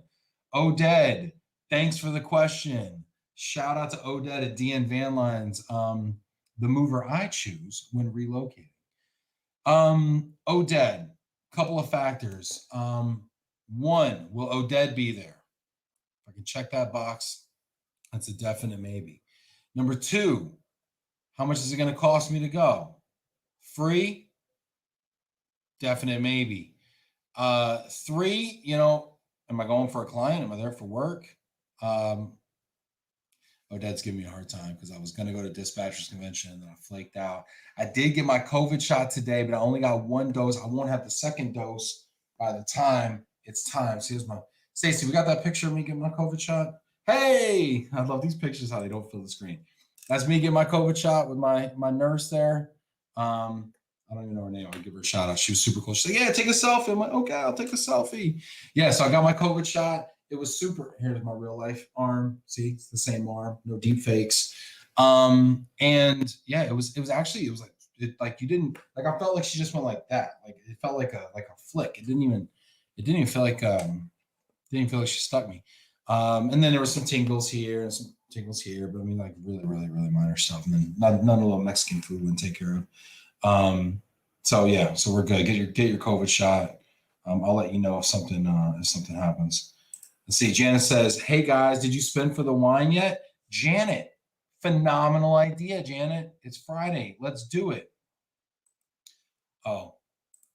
Oded, thanks for the question. Shout out to Oded at DN Van Lines, the mover I choose when relocating. Oded, couple of factors. One, will Oded be there? If I can check that box, that's a definite maybe. Number two, how much is it going to cost me to go? Free? Definite maybe. Three, you know, am I going for a client? Am I there for work? Oded's giving me a hard time because I was going to go to Dispatchers Convention and I flaked out. I did get my COVID shot today, but I only got one dose. I won't have the second dose by the time it's time. See, here's my Stacy. We got that picture of me getting my COVID shot. Hey, I love these pictures, how they don't fill the screen. That's me getting my COVID shot with my nurse there. I don't even know her name. I'll give her a shout out. She was super cool. She's like, yeah, take a selfie. I'm like, okay, I'll take a selfie. Yeah, so I got my COVID shot. It was super. Here's my real life arm. See, it's the same arm, no deep fakes. And yeah, it was like you didn't, like, I felt like she just went like that. Like it felt like a flick. It didn't even feel like she stuck me. And then there was some tingles here and some tingles here, but I mean, like really, really, really minor stuff. And then none of the little Mexican food wouldn't take care of. So yeah, so we're good. Get your COVID shot. I'll let you know if something happens. Let's see. Janet says, hey guys, did you spend for the wine yet? Janet, phenomenal idea, Janet. It's Friday. Let's do it. Oh,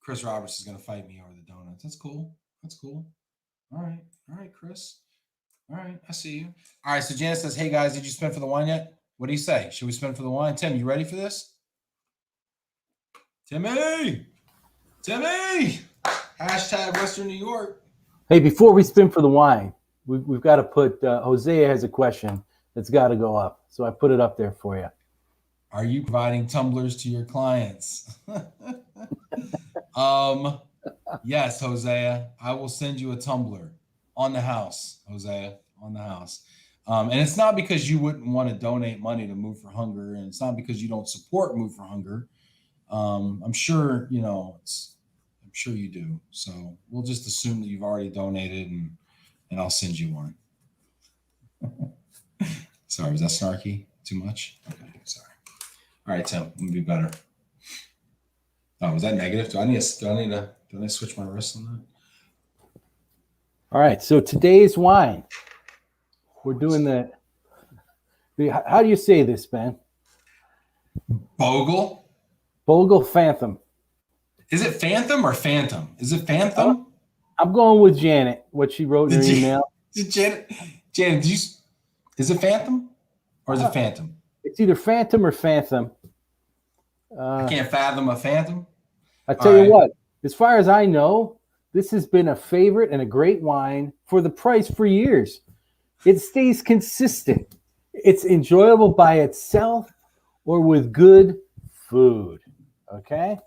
Chris Roberts is going to fight me over the donuts. That's cool. All right, Chris. All right, I see you. All right, so Janet says, hey guys, did you spend for the wine yet? What do you say? Should we spend for the wine? Tim, you ready for this? Timmy! Hashtag Western New York. Hey, before we spin for the wine, we've got to put, Hosea has a question that's got to go up. So I put it up there for you. Are you providing tumblers to your clients? Yes, Hosea, I will send you a tumbler on the house, Hosea, on the house. And it's not because you wouldn't want to donate money to Move for Hunger, and it's not because you don't support Move for Hunger. I'm sure, you know, I'm sure you do. So we'll just assume that you've already donated and I'll send you one. Sorry, was that snarky? Too much? Okay, sorry. All right, Tim, I'm gonna be better. Oh, was that negative? Do I need to switch my wrist on that? All right, so today's wine. We're doing how do you say this, Ben? Bogle Phantom. Is it Phantom or Phantom? Is it Phantom? I'm going with Janet, what she wrote in her email. Janet, is it Phantom or is it Phantom? It's either Phantom or Phantom. I can't fathom a Phantom. I tell you what, as far as I know, This has been a favorite and a great wine for the price for years. It stays consistent. It's enjoyable by itself or with good food. Okay?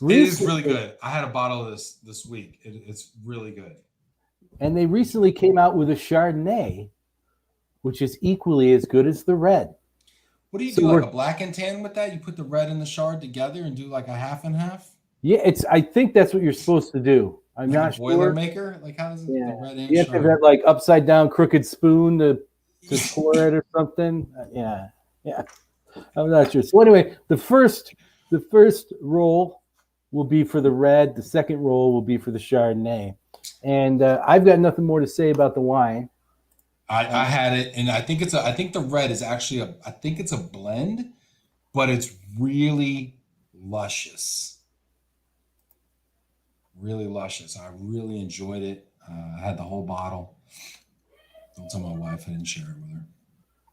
It is really good. I had a bottle of this week. It's really good. And they recently came out with a Chardonnay, which is equally as good as the red. What do you do, like a black and tan with that? You put the red and the Chard together and do like a half and half? Yeah, I think that's what you're supposed to do. I'm like not a boiler sure. maker? Like how does it the red and you have to have that like upside down crooked spoon to pour it or something. Yeah. I'm not sure. So anyway, the first roll will be for the red. The second roll will be for the Chardonnay. And I've got nothing more to say about the wine. I had it, and I think the red is actually I think it's a blend, but it's really luscious. Really luscious. I really enjoyed it. I had the whole bottle. Don't tell my wife I didn't share it with her.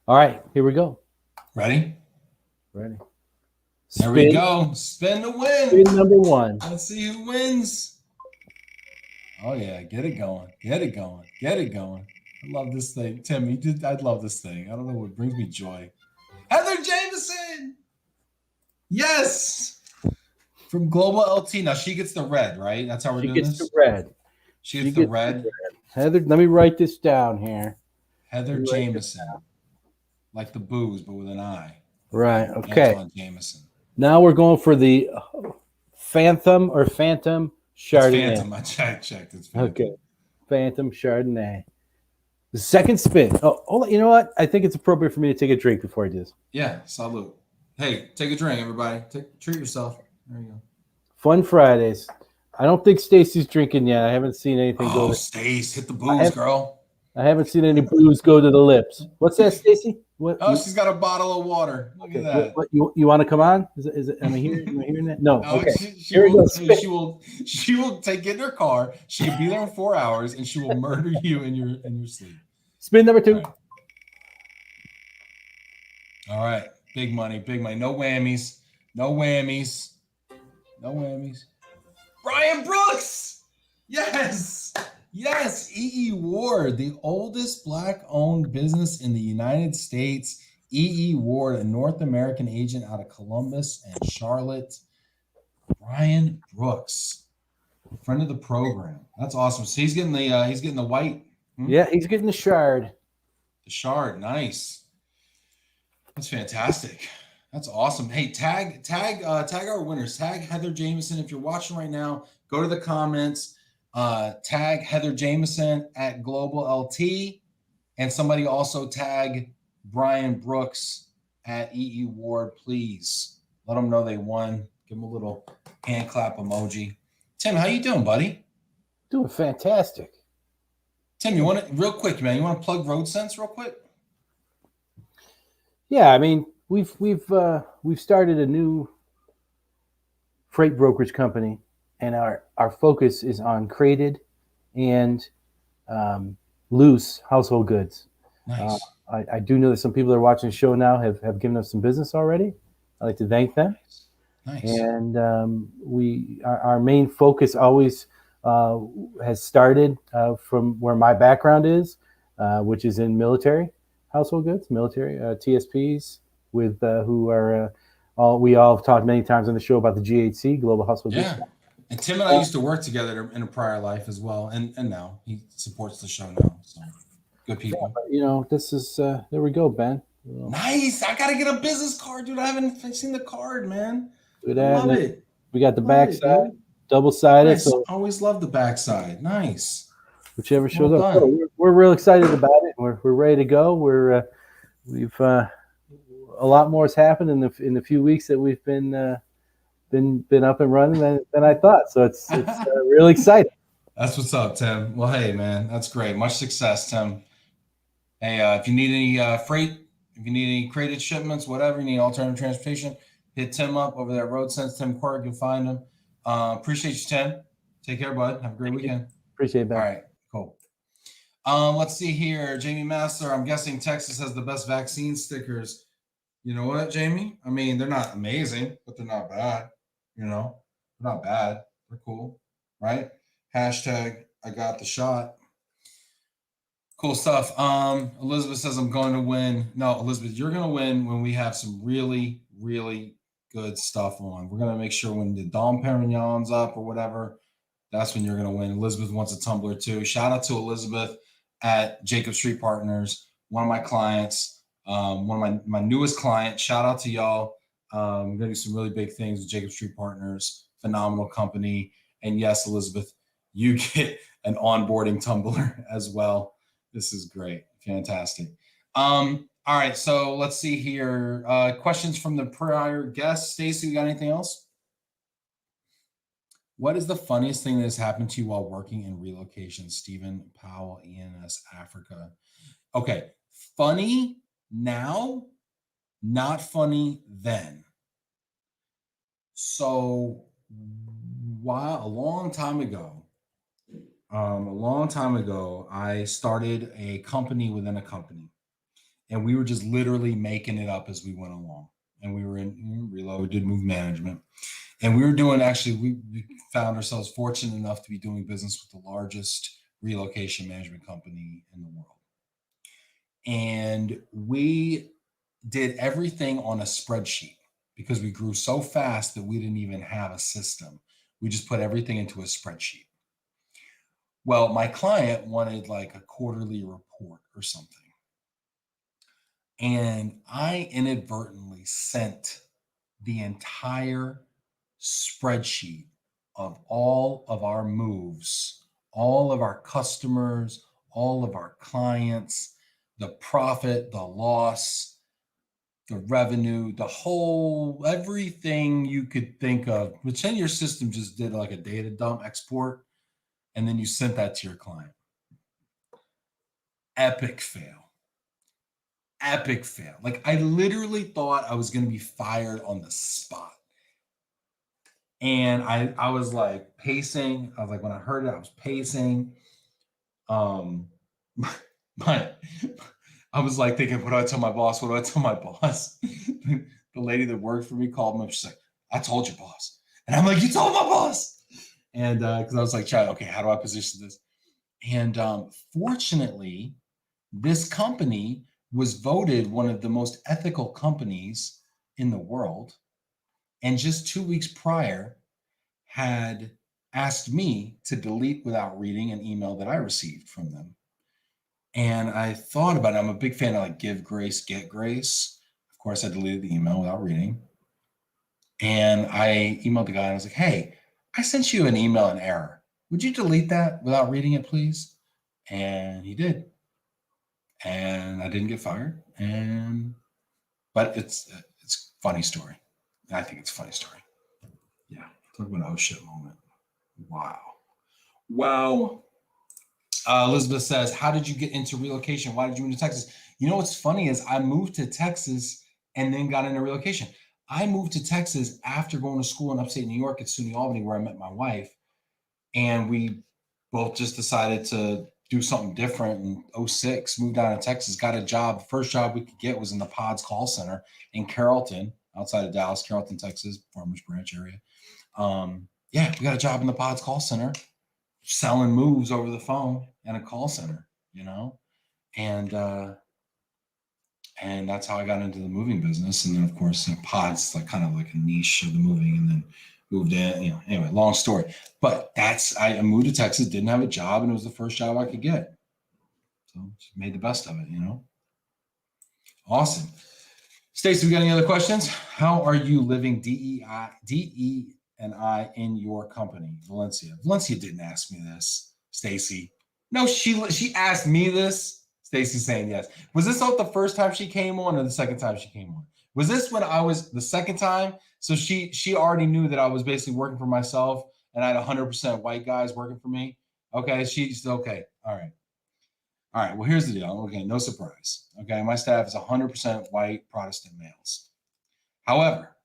All right, here we go. Ready? Ready. There we go. Spin to win. Spin number one. Let's see who wins. Oh yeah, get it going. Get it going. Get it going. I love this thing. Tim, I love this thing. I don't know what brings me joy. Heather Jameson. Yes. From Global LT. Now she gets the red, right? That's how we're doing this? She gets the red. She gets the red. Heather, let me write this down here. Heather Jameson. Like the booze, but with an I. Right. Okay. Antoine Jameson. Now we're going for the Phantom Chardonnay. It's Phantom. I checked. It's Phantom. Okay. Phantom Chardonnay. The second spin. Oh, you know what? I think it's appropriate for me to take a drink before I do this. Yeah, salute. Hey, take a drink, everybody. Treat yourself. There you go. Fun Fridays. I don't think Stacy's drinking yet. I haven't seen anything go. Oh, Stace, hit the booze, girl. I haven't seen any booze go to the lips. What's that, Stacy? What? Oh, she's got a bottle of water. Look at that. What, you want to come on? Is it? Am I hearing that? No. Okay. She will take it in her car. She can be there in 4 hours, and she will murder you in your sleep. Spin number two. All right. Big money. No whammies. No whammies. Brian Brooks. Yes. E.E. Ward, the oldest Black-owned business in the United States. E.E. Ward, a North American agent out of Columbus and Charlotte. Brian Brooks, friend of the program. That's awesome. So he's getting the white. Yeah, he's getting the Chard. The Chard, nice. That's fantastic. That's awesome. Hey, tag our winners. Tag Heather Jameson. If you're watching right now, go to the comments. Tag Heather Jameson at Global LT, and somebody also tag Brian Brooks at EE Ward. Please let them know they won. Give them a little hand clap emoji. Tim, how you doing, buddy? Doing fantastic. Tim, you want to real quick, man? You want to plug Road Sense real quick? Yeah, I mean we've started a new freight brokerage company. And our focus is on crated and loose household goods. Nice. I do know that some people that are watching the show now have given us some business already. I'd like to thank them. Nice. And our main focus always has started from where my background is, which is in military household goods, military TSPs with who are we all have talked many times on the show about the GHC, Global Household Goods. Yeah. And Tim and I used to work together in a prior life as well, and now he supports the show now. So good people. Yeah, this is there we go, Ben. Nice. I gotta get a business card, dude. I haven't seen the card, man. I love it. We got the backside, double-sided. Nice. So always love the backside. Nice. Whichever shows up. So we're real excited about it. We're ready to go. We've a lot more has happened in the few weeks that we've been up and running than I thought. So it's really exciting. That's what's up, Tim. Well, hey, man, that's great. Much success, Tim. Hey, if you need any freight, if you need any crated shipments, whatever, you need alternative transportation, hit Tim up over there at Road Sense, Tim Quirk. You'll find him. Appreciate you, Tim. Take care, bud. Have a great weekend. Appreciate it, Ben. All right, cool. Let's see here. Jamie Master, I'm guessing Texas has the best vaccine stickers. You know what, Jamie? I mean, they're not amazing, but they're not bad. You know, they're not bad. They're cool, right? Hashtag I got the shot. Cool stuff. Elizabeth says I'm going to win. No, Elizabeth, you're going to win when we have some really, really good stuff on. We're going to make sure when the Dom Perignon's up or whatever, that's when you're going to win. Elizabeth wants a tumbler too. Shout out to Elizabeth at Jacob Street Partners, one of my clients, one of my newest clients. Shout out to y'all. We're going to do some really big things with Jacob Street Partners, phenomenal company. And yes, Elizabeth, you get an onboarding tumbler as well. This is great. Fantastic. All right. So let's see here. Questions from the prior guests. Stacy, we got anything else? What is the funniest thing that has happened to you while working in relocation? Stephen Powell, ENS Africa. Okay. Funny now, not funny then. So a long time ago, I started a company within a company, and we were just literally making it up as we went along. And we were in Relo, we did move management, and we were doing, actually, we found ourselves fortunate enough to be doing business with the largest relocation management company in the world. And we did everything on a spreadsheet because we grew so fast that we didn't even have a system. We just put everything into a spreadsheet. Well, my client wanted like a quarterly report or something. And I inadvertently sent the entire spreadsheet of all of our moves, all of our customers, all of our clients, the profit, the loss, the revenue, the whole, everything you could think of. Pretend your system just did like a data dump export, and then you sent that to your client. Epic fail. Epic fail. Like, I literally thought I was going to be fired on the spot. And I was like pacing. I was like, when I heard it, I was pacing. But I was like thinking, what do I tell my boss? What do I tell my boss? The lady that worked for me called me up. She's like, I told your boss. And I'm like, you told my boss. And because I was like, okay, how do I position this? And fortunately, this company was voted one of the most ethical companies in the world. And just 2 weeks prior, had asked me to delete without reading an email that I received from them. And I thought about it. I'm a big fan of like give grace, get grace. Of course, I deleted the email without reading. And I emailed the guy and I was like, hey, I sent you an email in error. Would you delete that without reading it, please? And he did. And I didn't get fired. But it's a funny story. I think it's a funny story. Yeah. Talk about an oh shit moment. Wow. Elizabeth says, how did you get into relocation? Why did you move to Texas? You know what's funny is I moved to Texas and then got into relocation. I moved to Texas after going to school in upstate New York at SUNY Albany, where I met my wife. And we both just decided to do something different in 2006, moved down to Texas, got a job. The first job we could get was in the Pods call center in Carrollton, outside of Dallas, Carrollton, Texas, Farmers Branch area. We got a job in the Pods call center, selling moves over the phone and a call center, and that's how I got into the moving business. And then of course, Pods like kind of like a niche of the moving, and then moved in, anyway, long story. But I moved to Texas, didn't have a job, and it was the first job I could get. So just made the best of it, Awesome. Stacey, we got any other questions? How are you living DE&I in your company? Valencia didn't ask me this, Stacey. No, she asked me this. Stacey's saying yes. Was this not the first time she came on or the second time she came on? Was this when I was the second time? So she already knew that I was basically working for myself and I had 100% white guys working for me. Okay, she's okay. All right. Well, here's the deal. Okay, no surprise. Okay, my staff is 100% white Protestant males. However,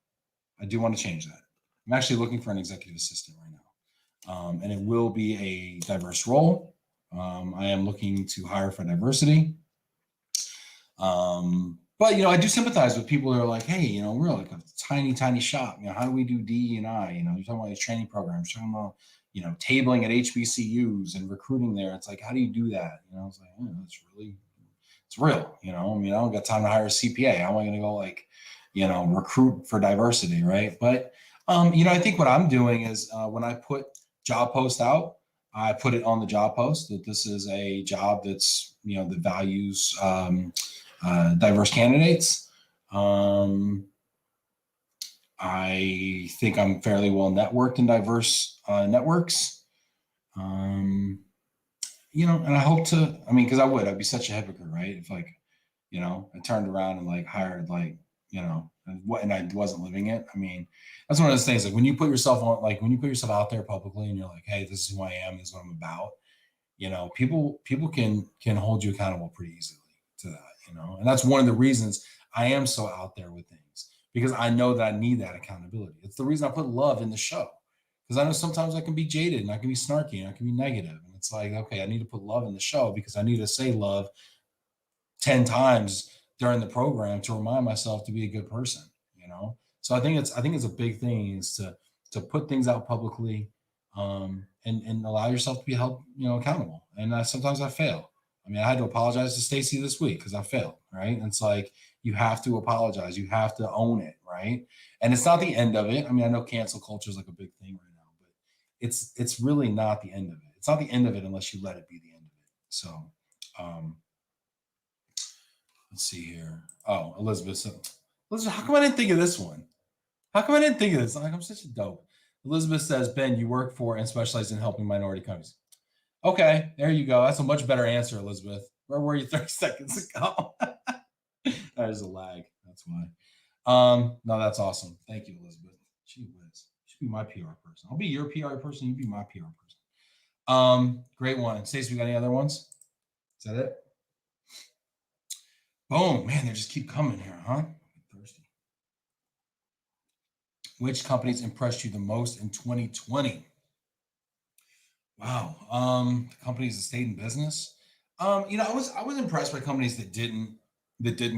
I do want to change that. I'm actually looking for an executive assistant right now. And it will be a diverse role. I am looking to hire for diversity. But, I do sympathize with people that are like, hey, we're like a tiny, tiny shop. How do we do DE&I? You're talking about these training programs, you're talking about, tabling at HBCUs and recruiting there. It's like, how do you do that? It's like, it's real. I mean, I don't got time to hire a CPA. How am I going to go recruit for diversity, right? But, I think what I'm doing is when I put job posts out, I put it on the job post that this is a job that's, that values diverse candidates. I think I'm fairly well networked in diverse networks. And I hope to, because I'd be such a hypocrite, right? If I turned around and hired and I wasn't living it. I mean, that's one of those things, when you put yourself on, when you put yourself out there publicly and you're like, hey, this is who I am, this is what I'm about, people can hold you accountable pretty easily to that, and that's one of the reasons I am so out there with things, because I know that I need that accountability. It's the reason I put love in the show, because I know sometimes I can be jaded and I can be snarky and I can be negative. And it's like, okay, I need to put love in the show because I need to say love 10 times during the program to remind myself to be a good person, So I think it's a big thing is to put things out publicly, and allow yourself to be held, accountable. And sometimes I fail. I mean, I had to apologize to Stacy this week because I failed, right? And it's like, you have to apologize. You have to own it, right? And it's not the end of it. I mean, I know cancel culture is a big thing right now, but it's really not the end of it. It's not the end of it unless you let it be the end of it. So, let's see here. Oh, Elizabeth, how come I didn't think of this one? How come I didn't think of this? I'm such a dope. Elizabeth says, Ben, you work for and specialize in helping minority companies. Okay, there you go. That's a much better answer, Elizabeth. Where were you 30 seconds ago? There's a lag. That's why. No, that's awesome. Thank you, Elizabeth. Gee whiz. You should be my PR person. I'll be your PR person. You be my PR person. Great one. Stacey, we got any other ones? Is that it? Boom. Man, they just keep coming here, huh? I'm thirsty. Which companies impressed you the most in 2020? Wow. The companies that stayed in business. I was impressed by companies that didn't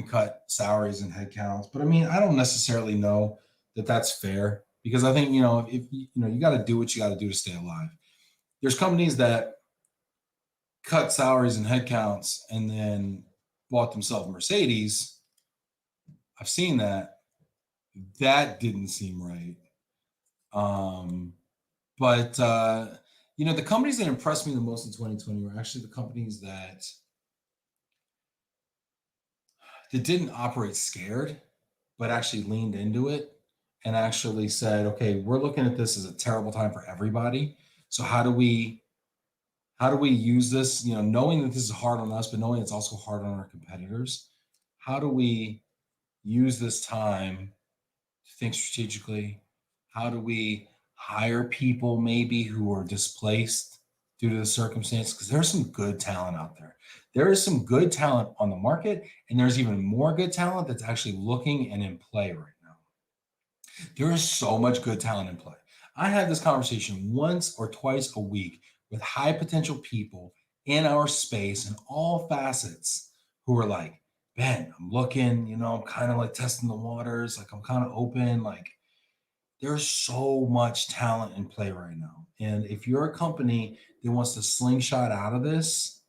cut salaries and headcounts. But I mean, I don't necessarily know that that's fair, because I think, if you got to do what you got to do to stay alive. There's companies that cut salaries and headcounts and then bought themselves Mercedes. I've seen that. That didn't seem right. But the companies that impressed me the most in 2020 were actually the companies that didn't operate scared, but actually leaned into it and actually said, okay, we're looking at this as a terrible time for everybody. So how do we use this, knowing that this is hard on us, but knowing it's also hard on our competitors? How do we use this time to think strategically? How do we hire people maybe who are displaced due to the circumstance? Because there's some good talent out there. There is some good talent on the market, and there's even more good talent that's actually looking and in play right now. There is so much good talent in play. I have this conversation once or twice a week with high potential people in our space in all facets who are like, Ben, I'm looking, I'm kind of testing the waters. I'm kind of open. There's so much talent in play right now. And if you're a company that wants to slingshot out of this,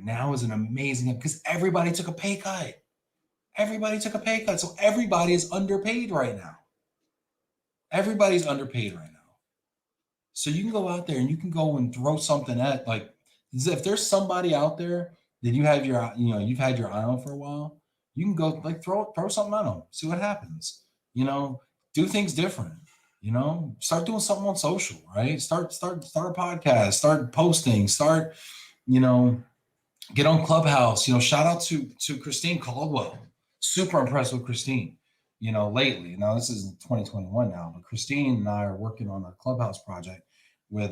now is an amazing time, because everybody took a pay cut. Everybody took a pay cut. So everybody is underpaid right now. Everybody's underpaid right now. So you can go out there and you can go and throw something at, if there's somebody out there that you've had your eye on for a while, you can go throw something at them, see what happens. Do things different. Start doing something on social, right? Start a podcast, start posting, start, get on Clubhouse. Shout out to Christine Caldwell. Super impressed with Christine, lately. Now this is 2021 now, but Christine and I are working on a Clubhouse project with,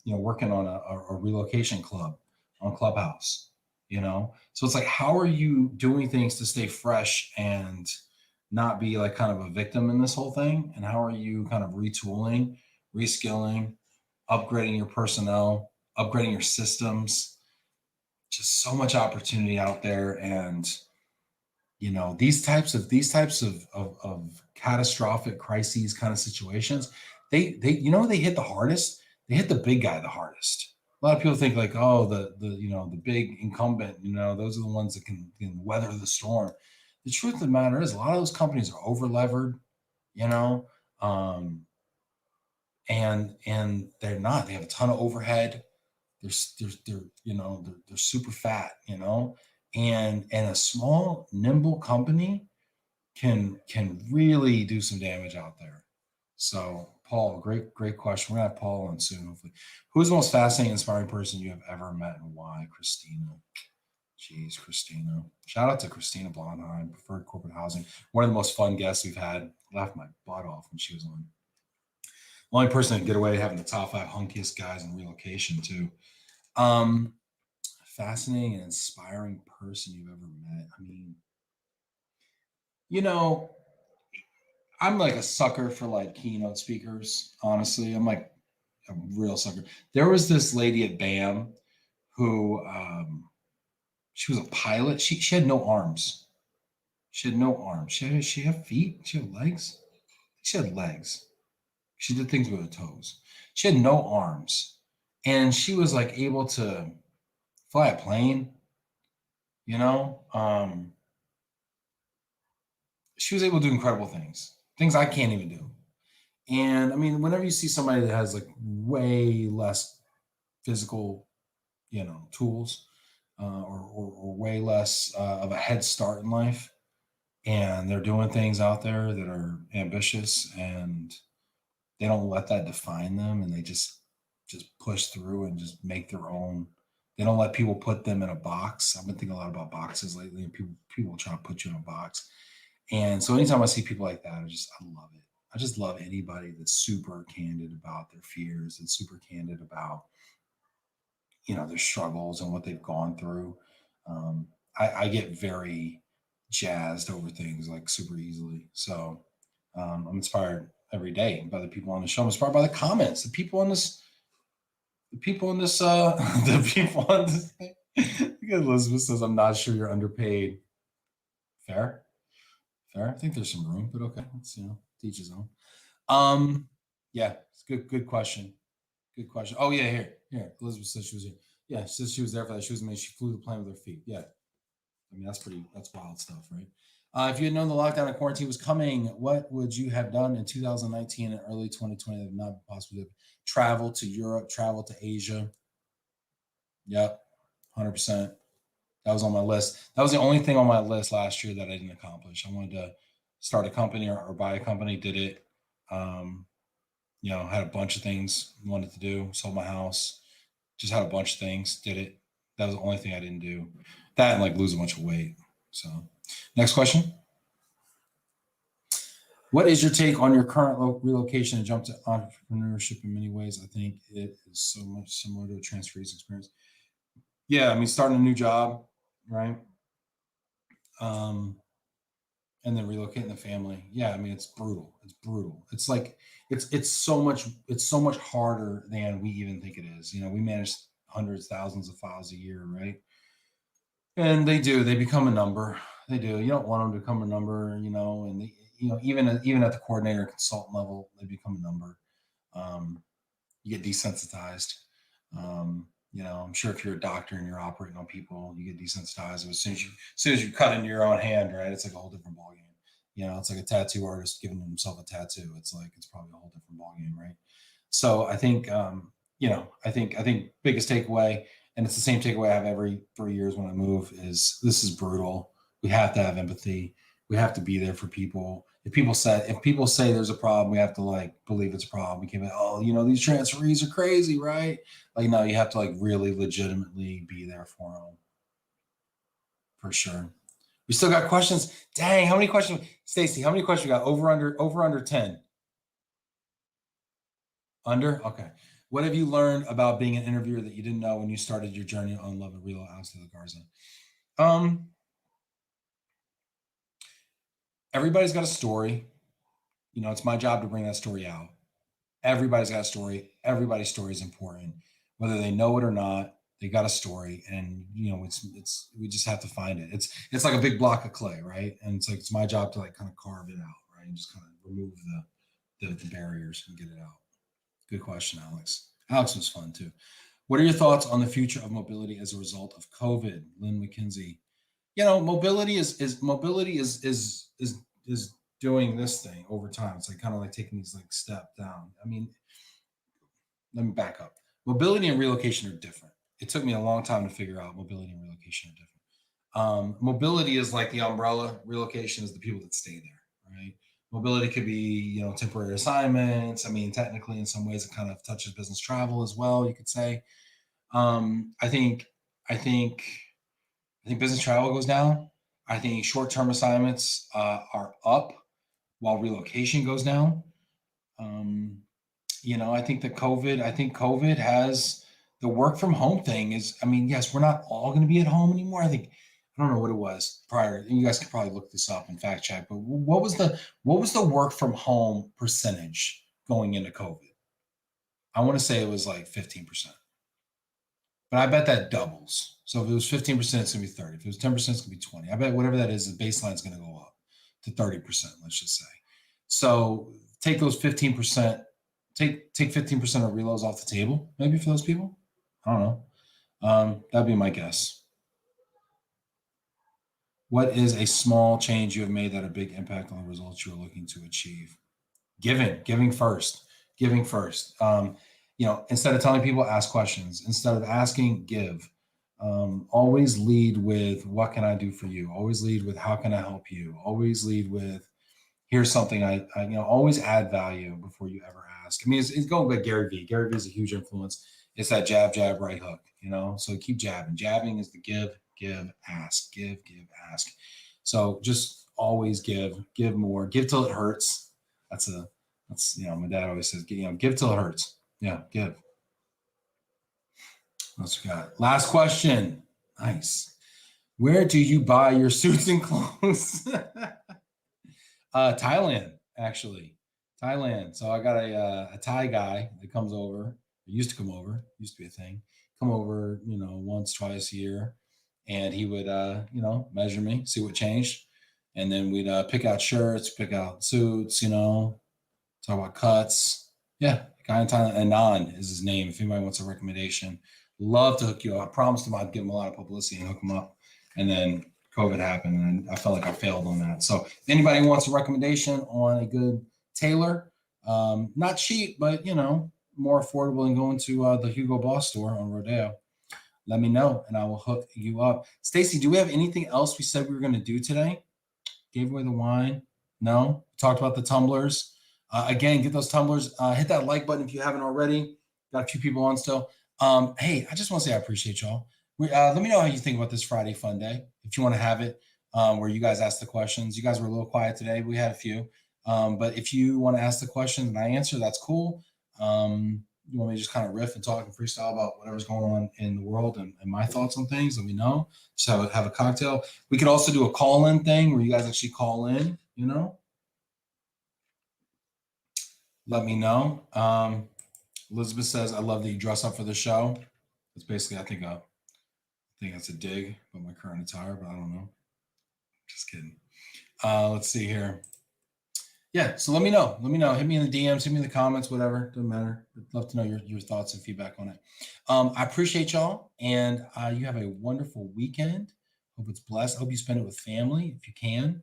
working on a relocation club on Clubhouse, So it's how are you doing things to stay fresh and not be kind of a victim in this whole thing? And how are you kind of retooling, reskilling, upgrading your personnel, upgrading your systems? Just so much opportunity out there. And, these types of catastrophic crises kind of situations, they hit the hardest they hit the big guy the hardest. A lot of people think like, oh, the big incumbent, those are the ones that can weather the storm. The truth of the matter is, a lot of those companies are over levered, um, and they're not. They have a ton of overhead. They're super fat, and a small nimble company can really do some damage out there. So Paul, great question. We're gonna have Paul on soon, hopefully. Who's the most fascinating, inspiring person you have ever met, and why? Christina. Jeez, Christina. Shout out to Christina Blondheim, Preferred Corporate Housing. One of the most fun guests we've had. Laughed my butt off when she was on. Only person to get away having the top 5 hunkiest guys in relocation too. Fascinating and inspiring person you've ever met. I mean, I'm like a sucker for like keynote speakers. Honestly, I'm like a real sucker. There was this lady at BAM who she was a pilot. She had no arms. She had no arms. She had feet. She had legs. She had legs. She did things with her toes. She had no arms, and she was like able to fly a plane. She was able to do incredible things I can't even do. And I mean, whenever you see somebody that has like way less physical, tools, or way less of a head start in life, and they're doing things out there that are ambitious, and they don't let that define them, and they just push through and just make their own. They don't let people put them in a box. I've been thinking a lot about boxes lately, and people try to put you in a box. And so anytime I see people like that, I love it. I just love anybody that's super candid about their fears and super candid about, their struggles and what they've gone through. I get very jazzed over things like super easily. So I'm inspired every day by the people on the show. I'm inspired by the comments, the people on this, the people on this thing. Elizabeth says, I'm not sure you're underpaid. Fair. I think there's some room, but okay. Let's, teach his own. Yeah, it's good question. Good question. Oh yeah, here. Elizabeth says she was here. Yeah, she says she was there for that. She was amazing. She flew the plane with her feet. Yeah. I mean, that's wild stuff, right? If you had known the lockdown and quarantine was coming, what would you have done in 2019 and early 2020 that would not possibly travel to Europe, travel to Asia? Yep, 100%. That was on my list. That was the only thing on my list last year that I didn't accomplish. I wanted to start a company or buy a company, did it. Had a bunch of things I wanted to do, sold my house, just had a bunch of things, did it. That was the only thing I didn't do. That and like lose a bunch of weight. So next question. What is your take on your current relocation and jump to entrepreneurship? In many ways, I think it is so much similar to a transferees experience. Yeah, I mean, starting a new job, right? And then relocating the family. Yeah, I mean, it's brutal. It's like it's so much harder than we even think it is. We manage hundreds, thousands of files a year, right? And they become a number. They do. You don't want them to become a number, and they, even at the coordinator consultant level, they become a number. You get desensitized. I'm sure if you're a doctor and you're operating on people, you get desensitized. As soon as you cut into your own hand, right? It's like a whole different ballgame. It's like a tattoo artist giving himself a tattoo. It's probably a whole different ballgame, right? So I think, I think biggest takeaway, and it's the same takeaway I have every 3 years when I move, is this is brutal. We have to have empathy. We have to be there for people. If people say there's a problem, we have to like believe it's a problem. We can't be, these transferees are crazy, right? Like, no, you have to like really legitimately be there for them. For sure. We still got questions. Dang, how many questions? Stacy, how many questions we got? Over, under 10? Under? Okay. What have you learned about being an interviewer that you didn't know when you started your journey on Love and Relo outside of Garza? Everybody's got a story. It's my job to bring that story out. Everybody's got a story. Everybody's story is important. Whether they know it or not, they got a story, and it's we just have to find it. It's like a big block of clay, right? And it's my job to like kind of carve it out, right? And just kind of remove the barriers and get it out. Good question, Alex. Alex was fun too. What are your thoughts on the future of mobility as a result of COVID? Lynn McKinsey. You know, mobility is doing this thing over time. It's like kind of like taking these like step down. I mean, let me back up. Mobility and relocation are different. It took me a long time to figure out mobility and relocation are different. Mobility is like the umbrella. Relocation is the people that stay there, right? Mobility could be, you know, temporary assignments. I mean, technically, in some ways, it kind of touches business travel as well. You could say. I think, I think, I think business travel goes down. I think short-term assignments are up while relocation goes down. Um, you know, I think COVID has the work from home thing is, I mean, yes, we're not all going to be at home anymore. I don't know what it was prior. You guys could probably look this up and fact check, but what was the work from home percentage going into COVID? I want to say it was like 15%, but I bet that doubles. So if it was 15%, it's going to be 30. If it was 10%, it's going to be 20. I bet whatever that is, the baseline is going to go up to 30%, let's just say. So take those 15%, take 15% of reloads off the table, maybe for those people. I don't know. That'd be my guess. What is a small change you have made that had a big impact on the results you are looking to achieve? Giving first. You know, instead of telling people, ask questions. Instead of asking, give. Always lead with, what can I do for you? Always lead with, how can I help you? Always lead with, here's something I you know, always add value before you ever ask. I mean, it's going by Gary Vee. Gary Vee is a huge influence. It's that jab, right hook, you know? So keep jabbing. Jabbing is the give, ask, give, ask. So just always give more, give till it hurts. That's, you know, my dad always says, you know, give till it hurts. Yeah, give. What's we got? Last question. Nice. Where do you buy your suits and clothes? Thailand, actually. Thailand. So I got a Thai guy that comes over. It used to come over. Used to be a thing. Come over, you know, once, twice a year, and he would, you know, measure me, see what changed, and then we'd pick out shirts, pick out suits, you know, talk about cuts. Yeah, guy in Thailand, Anand is his name. If anybody wants a recommendation, love to hook you up. I promised him I'd give him a lot of publicity and hook him up, and then COVID happened, and I felt like I failed on that. So if anybody wants a recommendation on a good tailor, not cheap, but, you know, more affordable than going to the Hugo Boss store on Rodeo, let me know and I will hook you up. Stacy, do we have anything else we said we were going to do today? Gave away the wine? No? Talked about the tumblers. Again, get those tumblers. Hit that like button if you haven't already. Got a few people on still. Hey, I just want to say I appreciate y'all. Let me know how you think about this Friday fun day. If you want to have it where you guys ask the questions. You guys were a little quiet today. We had a few. But if you want to ask the questions and I answer, that's cool. You want me to just kind of riff and talk and freestyle about whatever's going on in the world and my thoughts on things, let me know. Just have a cocktail. We could also do a call-in thing where you guys actually call in, you know. Let me know. Elizabeth says, I love that you dress up for the show. It's basically, I think that's a dig about my current attire, but I don't know. Just kidding. Let's see here. Yeah, so let me know. Hit me in the DMs, hit me in the comments, whatever. Doesn't matter. I'd love to know your thoughts and feedback on it. I appreciate y'all, and you have a wonderful weekend. Hope it's blessed. I hope you spend it with family if you can.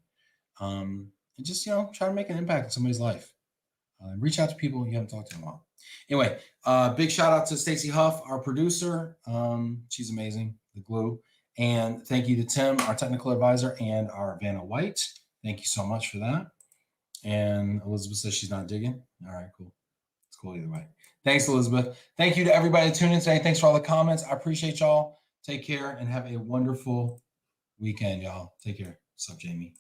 And just, you know, try to make an impact in somebody's life. Reach out to people you haven't talked to in a while. Anyway, big shout out to Stacey Huff, our producer. She's amazing, the glue. And thank you to Tim, our technical advisor, and our Vanna White. Thank you so much for that. And Elizabeth says she's not digging. All right, cool. It's cool either way. Thanks, Elizabeth. Thank you to everybody that tuned in today. Thanks for all the comments. I appreciate y'all. Take care and have a wonderful weekend, y'all. Take care. What's up, Jamie?